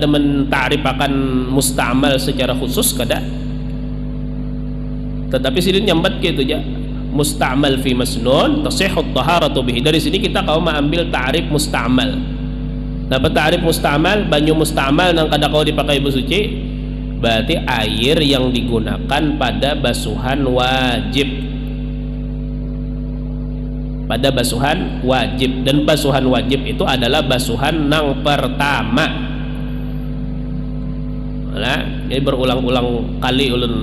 S2: menta'rifakan musta'mal secara khusus kada, tetapi sidin nyambat gitu aja, musta'mal fi masnun tasihhut taharatu bihi. Dari sini kita kau mengambil ta'rif musta'mal. Dapat ta'rif musta'mal, banyu musta'mal yang kada kau dipakai bersuci, berarti air yang digunakan pada basuhan wajib, pada basuhan wajib. Dan basuhan wajib itu adalah basuhan nang pertama. Nah, ini berulang-ulang kali ulun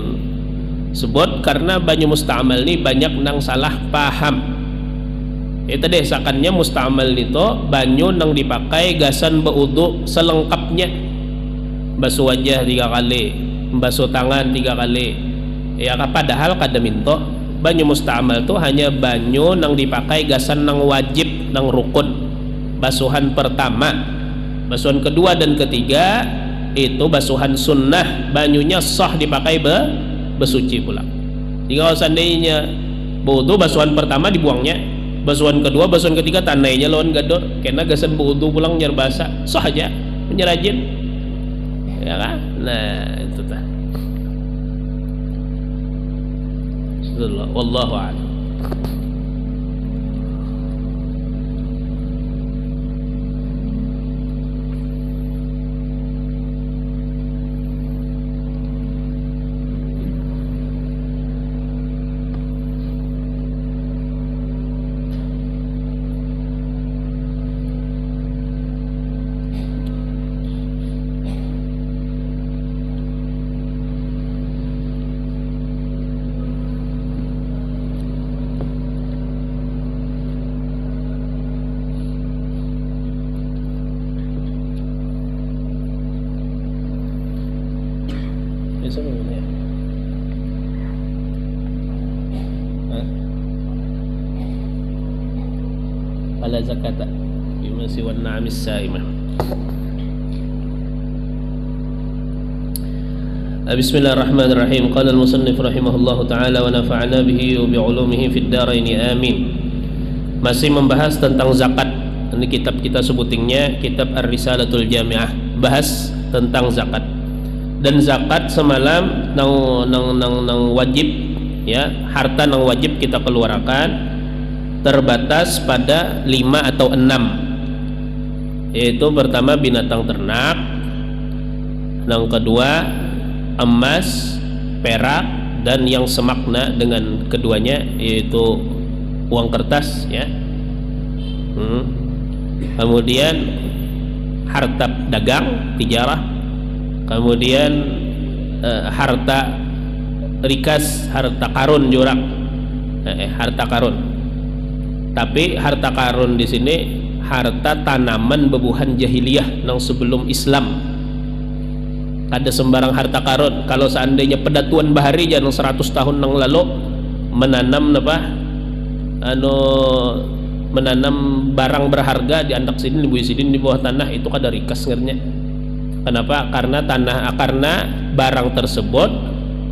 S2: sebut karena banyu musta'mal ini banyak nang salah paham. Itu deh sakannya musta'mal itu banyu nang dipakai gasan berwudu selengkapnya, basuh wajah 3 kali, basuh tangan 3 kali. Ya padahal kada minto banyu musta'mal itu hanya banyu nang dipakai gasan nang wajib nang rukun, basuhan pertama. Basuhan kedua dan ketiga itu basuhan sunnah, banyunya sah dipakai bersuci pula. Jika seandainya wudu basuhan pertama dibuangnya, basuhan kedua, basuhan ketiga tanainya lawan gador, kena gasan wudu pulang nyar basa, sah aja menyerajin, ya kan? Nah itu tah. Wallahu a'lam. Bisa belum ya? Fala zakata bima siwa an-na'amis sa'imah. Bismillahirrahmanirrahim. Qala al-musannif rahimahullahu ta'ala wa nafa'ana bihi wa bi'ulumihi fid daraini amin. Masih membahas tentang zakat. Ini kitab kita sebutingnya kitab Ar-Risalatul Jami'ah, bahas tentang zakat. Dan zakat semalam nang wajib ya, harta nang wajib kita keluarkan terbatas pada 5 atau 6, yaitu pertama binatang ternak, yang kedua emas, perak, dan yang semakna dengan keduanya yaitu uang kertas ya. Kemudian harta dagang, tijarah, kemudian harta rikas, harta karun jurang, harta karun. Tapi harta karun di sini harta tanaman bebuhan jahiliyah nang sebelum Islam. Ada sembarang harta karun. Kalau seandainya pedatuan bahari jangan 100 tahun nang lalu menanam menanam barang berharga di andak sidin, di bawah sidin, di bawah tanah, itu kada rikas ngernya. Kenapa? Karena barang tersebut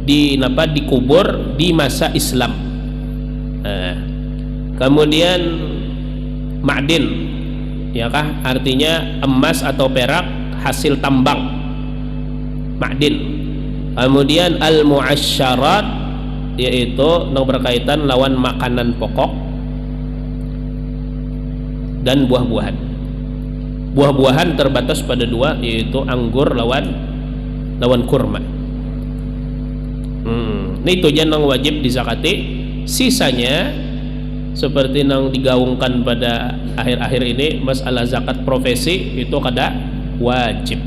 S2: dikubur di masa Islam. Kemudian ma'din, ya kah? Artinya emas atau perak hasil tambang, ma'din. Kemudian al-mu'asyarat, yaitu yang berkaitan lawan makanan pokok dan buah-buahan. Buah-buahan terbatas pada 2, yaitu anggur lawan kurma. Ini itu yang wajib dizakati. Sisanya seperti yang digaungkan pada akhir-akhir ini, masalah zakat profesi itu kada wajib.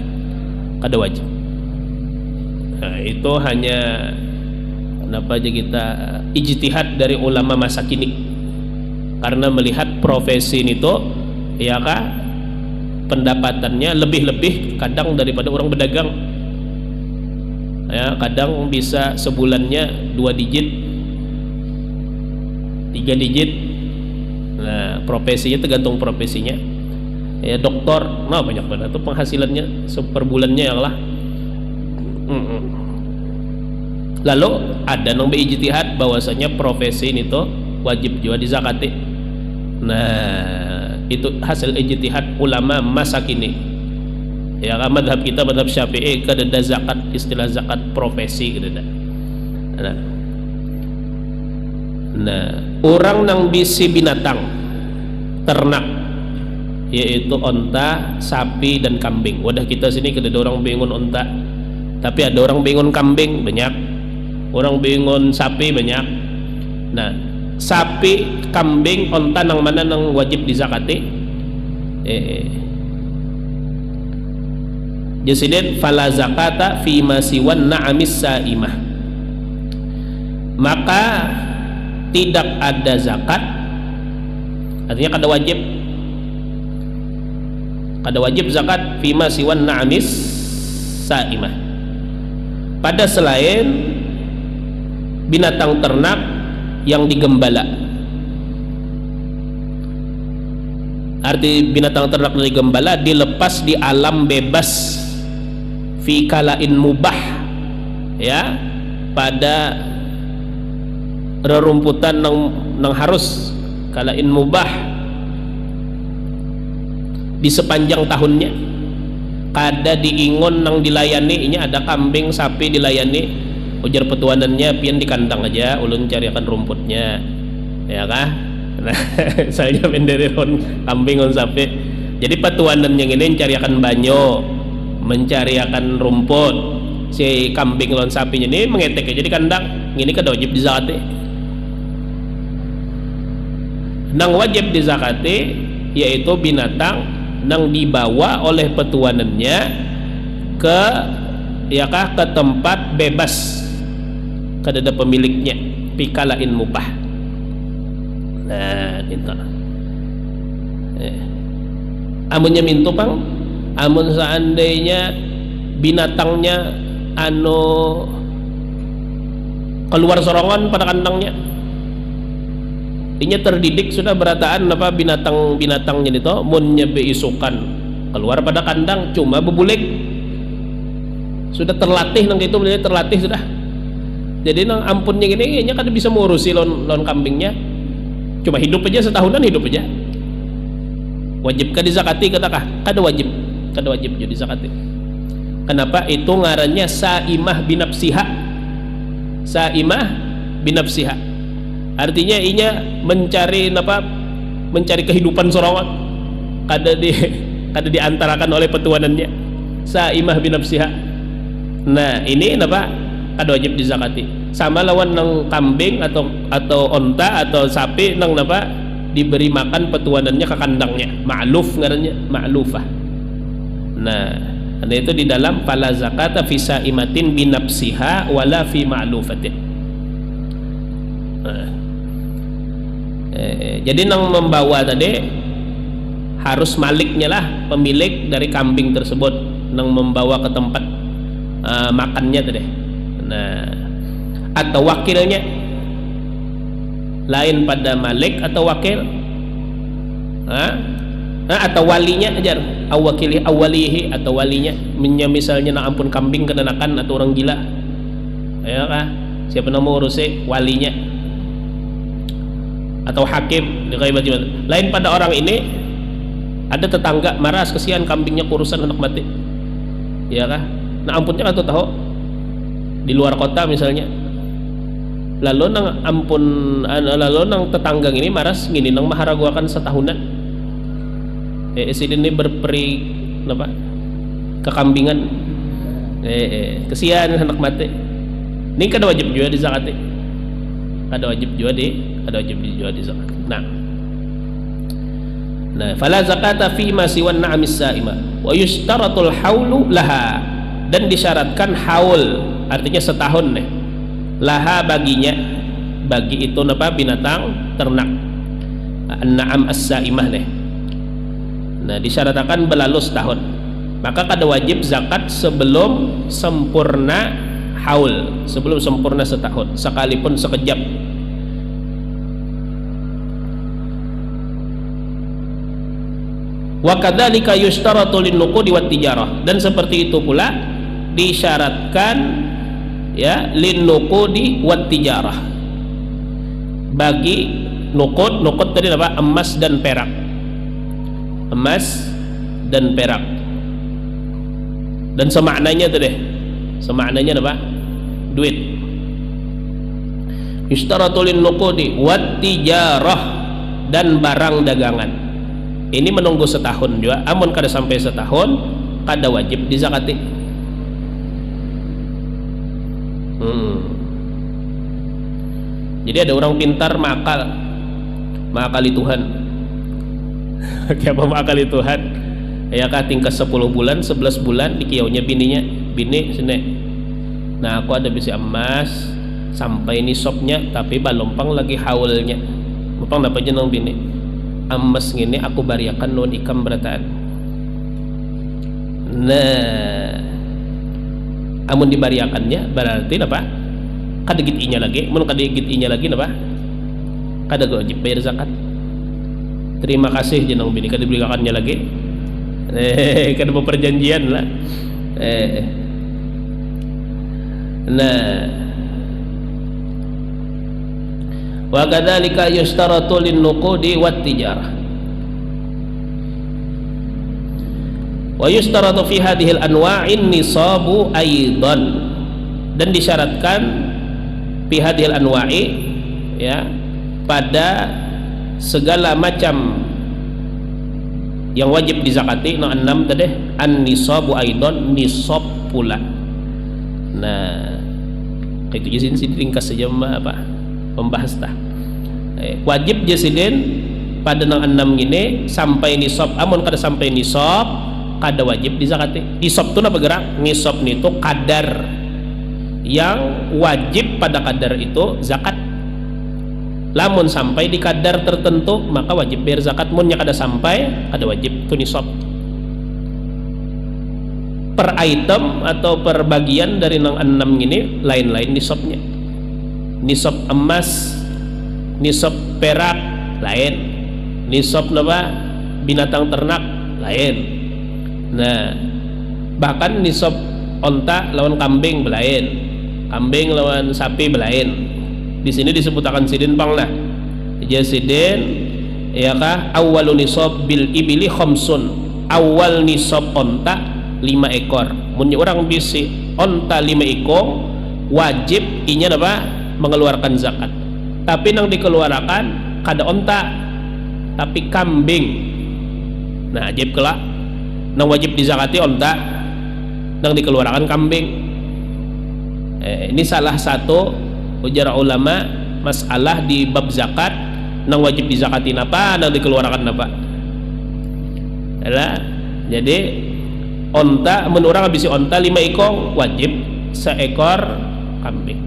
S2: Nah, itu hanya kenapa aja kita ijtihad dari ulama masa kini, karena melihat profesi itu ya kah, pendapatannya lebih kadang daripada orang berdagang ya, kadang bisa sebulannya 2 digit, 3 digit. Nah, profesinya tergantung profesinya ya. Dokter, nah banyak banget tuh penghasilannya per bulannya ya lah. Lalu ada nang beijtihad bahwasanya profesi ini tuh wajib juga dizakati. Nah, itu hasil ijtihad ulama masa kini. Ya, madhab kita madhab Syafi'i kadada zakat, istilah zakat profesi kadada. Nah, orang nang bisi binatang ternak yaitu onta, sapi dan kambing. Wadah kita sini kadada orang bingung onta, tapi ada orang bingung kambing banyak, orang bingung sapi banyak. Nah, sapi, kambing, onta nang mana nang wajib dizakati? Jasiden fala zakata fi ma siwan na'amis saimah. Maka tidak ada zakat, artinya kada wajib zakat fi ma siwan na'amis saimah, pada selain binatang ternak yang digembala. Arti binatang ternak yang digembala dilepas di alam bebas fi kalain mubah, ya, pada rerumputan nang harus kalain mubah di sepanjang tahunnya. Kada diingon nang dilayani, ini ada kambing sapi dilayani, ujar petuanannya pian di kandang aja, ulun carikan rumputnya, ya kah? Nah, saya mendereron kambing on sapi. Jadi petuanan yang ini mencariakan banyo, mencariakan rumput. Si kambing lon sapinya ini mengetek aja di kandang. Ini kada wajib dizakati. Nang wajib dizakati yaitu binatang nang dibawa oleh petuanannya ke, ya kah, ke tempat bebas kada ada pemiliknya, pikalain mubah. Nah, itu. Amunnya mintu pang, amun seandainya binatangnya keluar sorongan pada kandangnya, inya terdidik sudah berataan apa binatangnya itu, munnya beisukan keluar pada kandang cuma bebulik, sudah terlatih nang itu, terlatih sudah. Jadi nang ampunnya gini inya kada bisa mengurusi lon kambingnya, cuma hidup aja setahunan, hidup aja. Wajibkah dizakati? Katakah? Kada wajib jadi zakati. Kenapa? Itu ngarannya saimah binafsiha. Saimah binafsiha. Artinya inya mencari apa? Mencari kehidupan sorongan. Kada diantarakan oleh petuanannya. Saimah binafsiha. Nah, ini apa? Kada wajib dizakati. Sama lawan nang kambing atau onta atau sapi nang apa? Diberi makan petuanannya ke kandangnya. Ma'luf ngarannya, ma'lufah. Nah, ada itu di dalam fala zakata fi saimatin binafsiha wala fi ma'lufatin. Nah, jadi nang membawa tadi harus maliknya lah, pemilik dari kambing tersebut nang membawa ke tempat makannya tadi. Nah, atau wakilnya, lain pada malik atau wakil, atau walinya ajar, awalihi atau walinya, misalnya nak ampun kambing kenakan atau orang gila, ya kah? Siapa nama urusi walinya atau hakim, lain pada orang ini. Ada tetangga marah, kesian kambingnya kurusan anak mati, ya kah? Nah ampunnya kan tahu di luar kota misalnya, lalu nang tetangga ini maras gini nang maharaguakan setahunan, sini berperi apa kekambingan, kesian anak mati. Ini kada wajib juga dizakati, kada wajib juga di zakat. Nah, fala zakata fi ma siwan na'amis saima wa yushtaratul haulu laha, dan disyaratkan haul, artinya setahun nih, laha baginya, bagi itu apa binatang ternak an-na'am as-saimah nih. Nah, disyaratkan berlalu setahun, maka kada wajib zakat sebelum sempurna haul, sebelum sempurna setahun, sekalipun sekejap. Wa kadzalika yushtaratu lin-nuqudi wat tijarah, dan seperti itu pula disyaratkan ya lin nuqudi wat tijarah, bagi nuqud tadi apa, emas dan perak, emas dan perak, dan semaknanya tuh deh, semaknanya apa, duit. Yustaratu lin nuqudi wat tijarah, dan barang dagangan. Ini menunggu setahun juga, amun kada sampai setahun kada wajib dizakati. Jadi ada orang pintar makali Tuhan. Kenapa makali Tuhan? Ya kah tingkat 10 bulan 11 bulan dikiaunya bininya, bini sini. Nah aku ada bisi emas sampai nisabnya tapi balompang lagi haulnya. Mumpang dapat jeneng bini. Emas ngini aku bariakan nuhun ikam berataan. Nah, amun dibariakannya berarti apa? Kada git inya lagi, mun kada git inya lagi apa? Kada wajib bayar zakat. Terima kasih jeneng bini kada diberikannya lagi. Kada mau perjanjian lah. Nah, wa kadzalika yustaratu lin nuqudi wat tijarah. Wa yustaratu fi hadhihi al-anwa'in nisabu aidan, dan disyaratkan fi hadhihi al-anwa'i, ya, pada segala macam yang wajib dizakati. No 6 tadi an-nisabu aidan, nisab pula. Nah itu jadi ringkas saja apa pembahas tah. Wajib jasidin pada nang 6 gini sampai nisab. Amun kada sampai nisab kada wajib dizakati. Nisab itu apa gerak? Nisab itu kadar yang wajib pada kadar itu zakat. Lamun sampai di kadar tertentu maka wajib bayar zakat. Munnya kada sampai kada wajib, itu nisab. Per item atau per bagian dari nang 6 ini lain-lain nisabnya. Nisab emas, nisab perak lain, nisab apa binatang ternak lain. Nah bahkan nisab onta lawan kambing belain, kambing lawan sapi belain. Di sini disebutakan sidin pang lah. Jadi sidin ya kah awwalu nisab bil ibili khamsun, awal nisab onta 5 ekor. Mun orang bisi onta 5 ekor wajib inya apa mengeluarkan zakat. Tapi nang dikeluarkan kada onta tapi kambing. Nah ajib kelak nang wajib dizakati onta, nang dikeluarkan kambing. Ini salah satu ujar ulama masalah di bab zakat, nang wajib dizakati apa, nang dikeluarkan apa. Jadi onta, menurang habis onta 5 ekor wajib seekor kambing,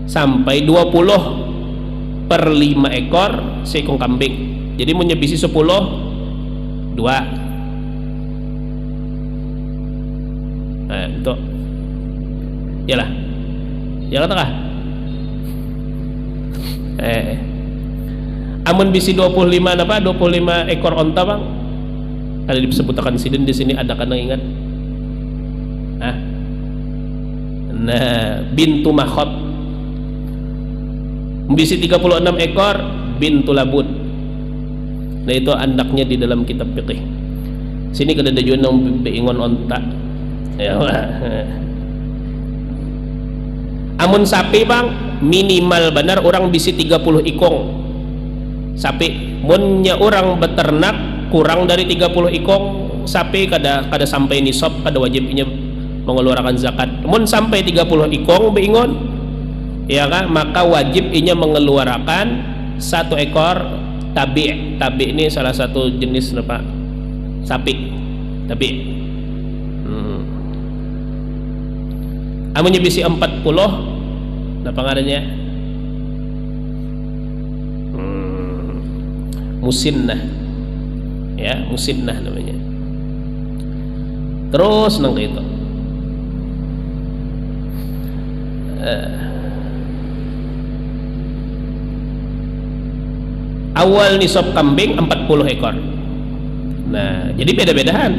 S2: sampai 20 per 5 ekor seekor kambing. Jadi menyebisi 10 2. Nah itu yalah ya katakan amun bisi 25 apa 25 ekor onta bang, ada disebutkan sidin di sini, ada kan ingat? Nah bintu makhot bisi 36 ekor bintu labun. Nah itu andaknya di dalam kitab fikih. Sini kada ada jual nang beingon onta. Ya, amun sapi bang minimal benar orang bisi 30 ikong sapi. Munnya orang beternak kurang dari 30 ikong sapi kada sampai nisab, kada wajibnya mengeluarkan zakat. Mun sampai 30 ikong beingon ya kan, maka wajib inya mengeluarkan 1 ekor tabi. Tabi ini salah satu jenis apa sapi tabi. Amunnya bisi 40 apa ngarannya musinnah, ya musinnah namanya. Terus nang itu awal nisab kambing 40 ekor. Nah jadi beda-bedaan.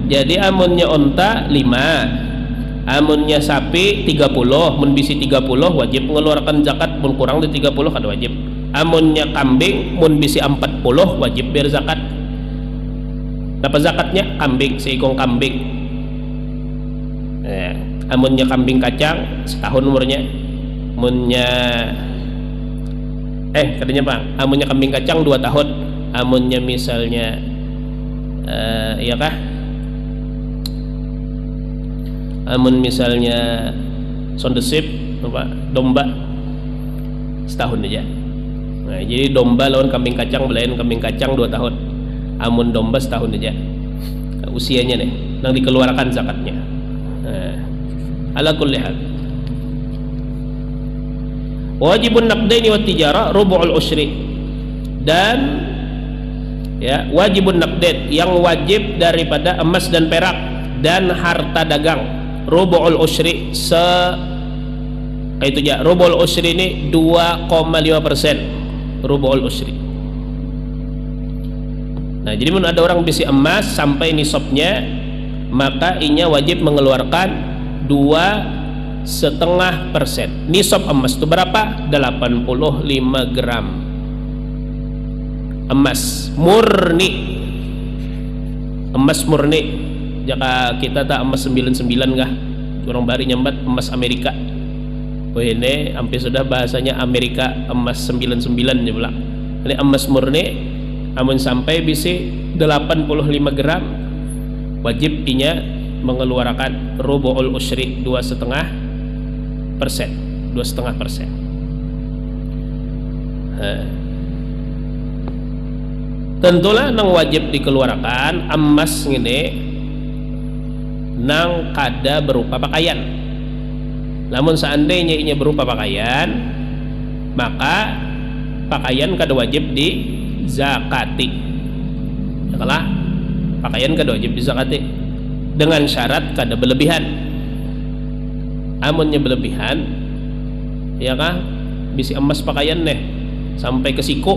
S2: Jadi amunnya onta 5, amunnya sapi 30, mun bisi 30 wajib mengeluarkan zakat, mun kurang dari 30 kada wajib. Amunnya kambing mun bisi 40 wajib bayar zakat. Dapat zakatnya kambing, seekor kambing. Amunnya kambing kacang setahun umurnya, munnya katanya Bang, amunnya kambing kacang 2 tahun, amunnya misalnya iya kah? Amun misalnya sondesip apa domba setahun aja. Nah, jadi domba lawan kambing kacang belain kambing kacang 2 tahun. Amun domba setahun aja. Usianya nih, yang dikeluarkan zakatnya. Nah, ala kulli hal. Wajibun naqdaini wat tijara rubu'ul usyri. Dan ya, wajibun naqdain yang wajib daripada emas dan perak dan harta dagang rubu'ul usyri itu ya, rubu'ul usyri ini 2,5% rubu'ul usyri. Nah, jadi mun ada orang bisi emas sampai nisabnya, maka inya wajib mengeluarkan 2,5%. Nisab emas itu berapa? 85 gram emas murni. Emas murni. Jika kita tak emas 99 kah? Orang bari nyambat emas Amerika. Oh ini hampir sudah bahasanya Amerika emas 99 je pula. Ini emas murni. Amun sampai bisi 85 gram wajib inya mengeluarkan rubu'ul usyri 2,5%. 2,5%. Tentulah nang wajib dikeluarkan emas ngene nang kada berupa pakaian. Namun seandainya inya berupa pakaian, maka pakaian kada wajib dizakati. Ya kalah, pakaian kada wajib dizakati dengan syarat kada berlebihan. Amunnya berlebihan, ya kah? Bisi emas pakaian nih sampai ke siku.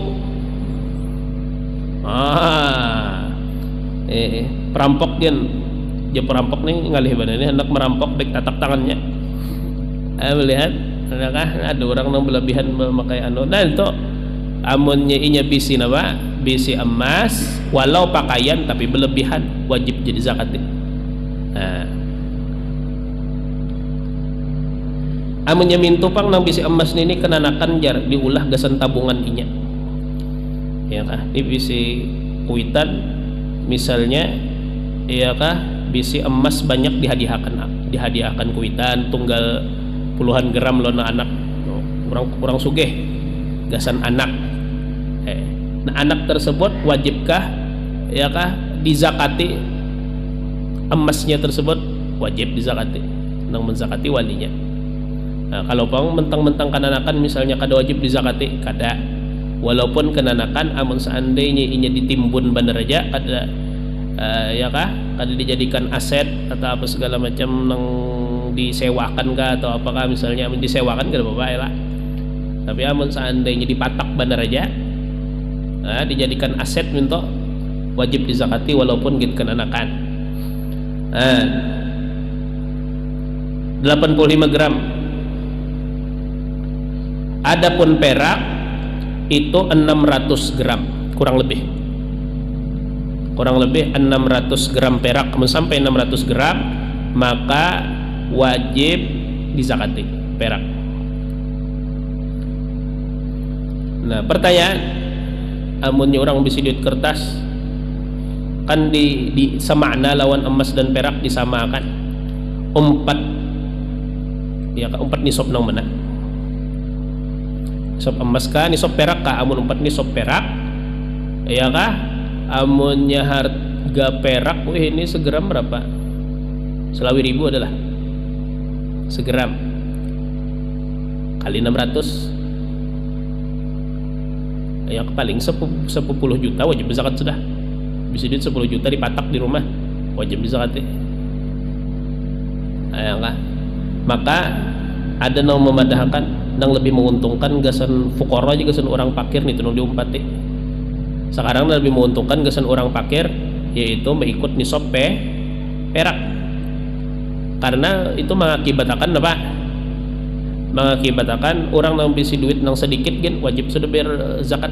S2: Perampok dia perampok nih ngalih badan ini hendak merampok baik tatak tangannya. Melihat adakah ada orang yang berlebihan memakai nah itu amunnya inya bisi napa bisi emas walau pakaian tapi berlebihan wajib jadi zakat. Amunnya mintupang nang bisi emas ini kenanakan jar diulah gasan tabungan inya. Ya kah? Ini bisi kuitan misalnya, ya kah? Bisi emas banyak dihadiahkan kuitan tunggal puluhan gram lona anak orang sugih gasan anak. Nah anak tersebut wajibkah ya kah dizakati emasnya tersebut? Wajib dizakati, nang menzakati walinya. Nah, kalau pang mentang-mentang kananakan misalnya kada wajib dizakati, kada. Walaupun kenanakan amun seandainya inya ditimbun bener aja kada ya kah kada dijadikan aset atau apa segala macam nang disewakan kah atau apakah misalnya amun disewakan kada apa-apa ya lah. Tapi amun seandainya dipatak bener aja dijadikan aset minta wajib dizakati walaupun gitu kenanakan. 85 gram. Adapun perak itu 600 gram kurang lebih 600 gram perak. Sampai 600 gram maka wajib dizakati perak. Nah pertanyaan, amunnya orang bisi duit kertas kan di semakna lawan emas dan perak disamakan umpat nisab nang mana nisab emas kah nisab perak kah? Amun umpat nisab perak ya kah? Amunnya harga perak ini segram berapa? Selawi ribu adalah segram kali 600 ya paling 10 juta wajib zakat sudah. Bisa duit 10 juta dipatak di rumah wajib zakat. Ya kah? Maka ada yang memadahkan nang lebih menguntungkan gasan fukara aja gasan orang pakir nih tunung diumpati. Sekarang lebih menguntungkan gasan orang pakir yaitu mengikut nisab perak. karena itu mengakibatkan apa? Mengakibatkan orang nang bisi duit nang sedikit gen wajib sudah bayar zakat.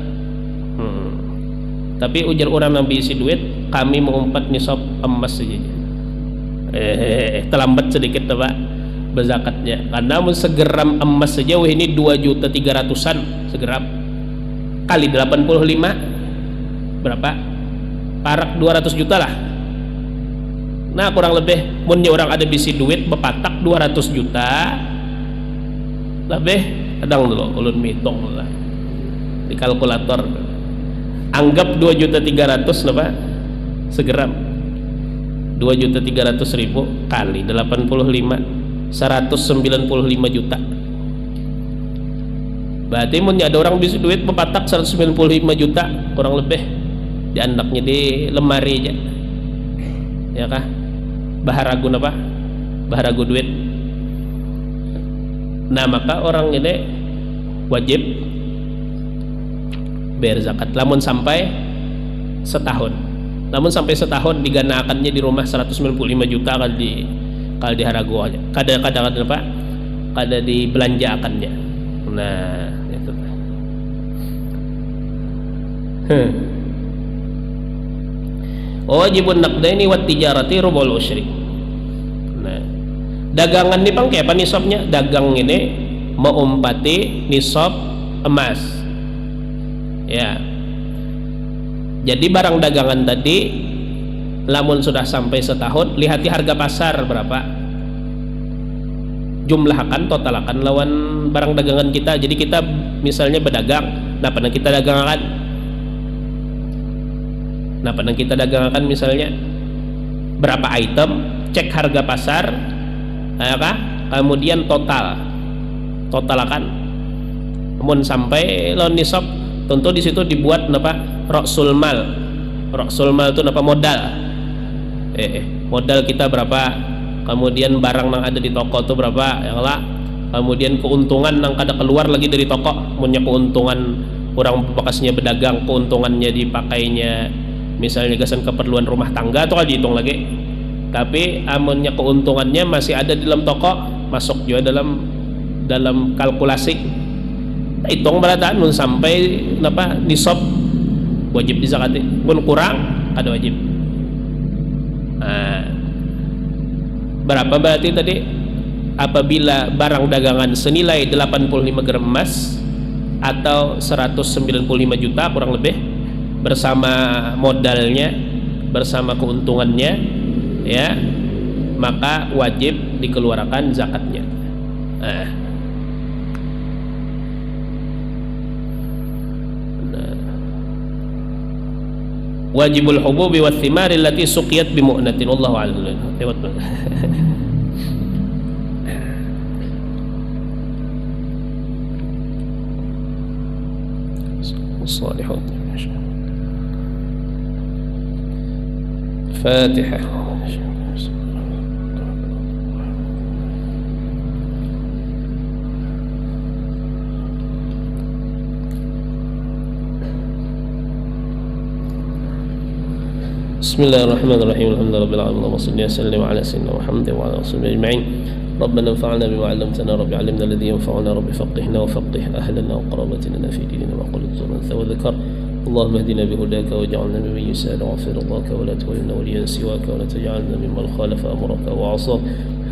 S2: Tapi ujar orang nang bisi duit kami mengumpat nisab emas saja. Terlambat sedikit apa berzakatnya, karena mun segeram emas saja wah ini 2.300.000 segeram kali 85 berapa? Parak 200 juta lah. Nah kurang lebih munnya orang ada bisi duit bepatak 200 juta lebih kadang dulu ulun mitong lah di kalkulator, anggap 2.300.000 apa segeram, 2.300.000 kali 85 195 juta. Berarti mun ada orang bisi duit bepatak 195 juta kurang lebih di anaknya di lemari aja ya kah, baharagu apa? Baharagu duit. Nah maka orang ini wajib bayar zakat lamun sampai setahun. Namun sampai setahun diganakannya di rumah 195 juta kalau di haragu aja. Kadang-kadang apa? Kada dibelanjakannya. Nah, itu. Wajibun naqdaini wat tijarati rubul usyri. Nah, dagangan ini pang kayak apa nisabnya? Dagang ini meumpati nisab emas. Ya. Jadi barang dagangan tadi lamun sudah sampai setahun lihati harga pasar berapa, jumlahkan totalakan lawan barang dagangan kita. Jadi kita misalnya berdagang, nah pernah kita dagangan, misalnya berapa item, cek harga pasar ya kah? Kemudian totalakan namun sampai lawan nisab, tentu di situ dibuat apa? Roksul mal itu apa? Modal. Modal kita berapa, kemudian barang yang ada di toko itu berapa, yang lah, kemudian keuntungan yang kada keluar lagi dari toko, punya keuntungan orang bekasnya berdagang, keuntungannya dipakainya misalnya gasan keperluan rumah tangga itu kan dihitung lagi. Tapi amunnya keuntungannya masih ada di dalam toko, masuk juga dalam kalkulasi, hitung berataan nun sampai apa nisab wajib dizakati, pun kurang ada wajib. Nah, berapa berarti tadi? Apabila barang dagangan senilai 85 gram emas atau 195 juta kurang lebih bersama modalnya, bersama keuntungannya ya, maka wajib dikeluarkan zakatnya. Nah, wajibul hububi wath thimari allati suqiyat bi mu'natin wallahu a'lam. Lewat الصالحون. فاتحة. بسم الله الرحمن الرحيم الحمد لله رب العالمين اللهم صل وسلم على سيدنا محمد وعلى اله وصحبه اجمعين ربنا انفعنا بما علمتنا رب علمنا الذي ينفعنا رب فقهنا وفقه اهلنا وقرابتنا في ديننا وقل انت وذكر اللهم اهدنا بهداك واجعلنا ممن يسأل وغفر رضاك ولا تولنا وليا سواك ولا تجعلنا ممن خالف امرك وعصاك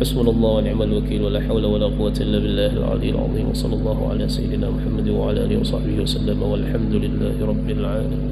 S2: حسبنا الله ونعم الوكيل ولا حول ولا قوة الا بالله العلي العظيم وصلى الله على سيدنا محمد وعلى اله وصحبه وسلم والحمد لله رب العالمين.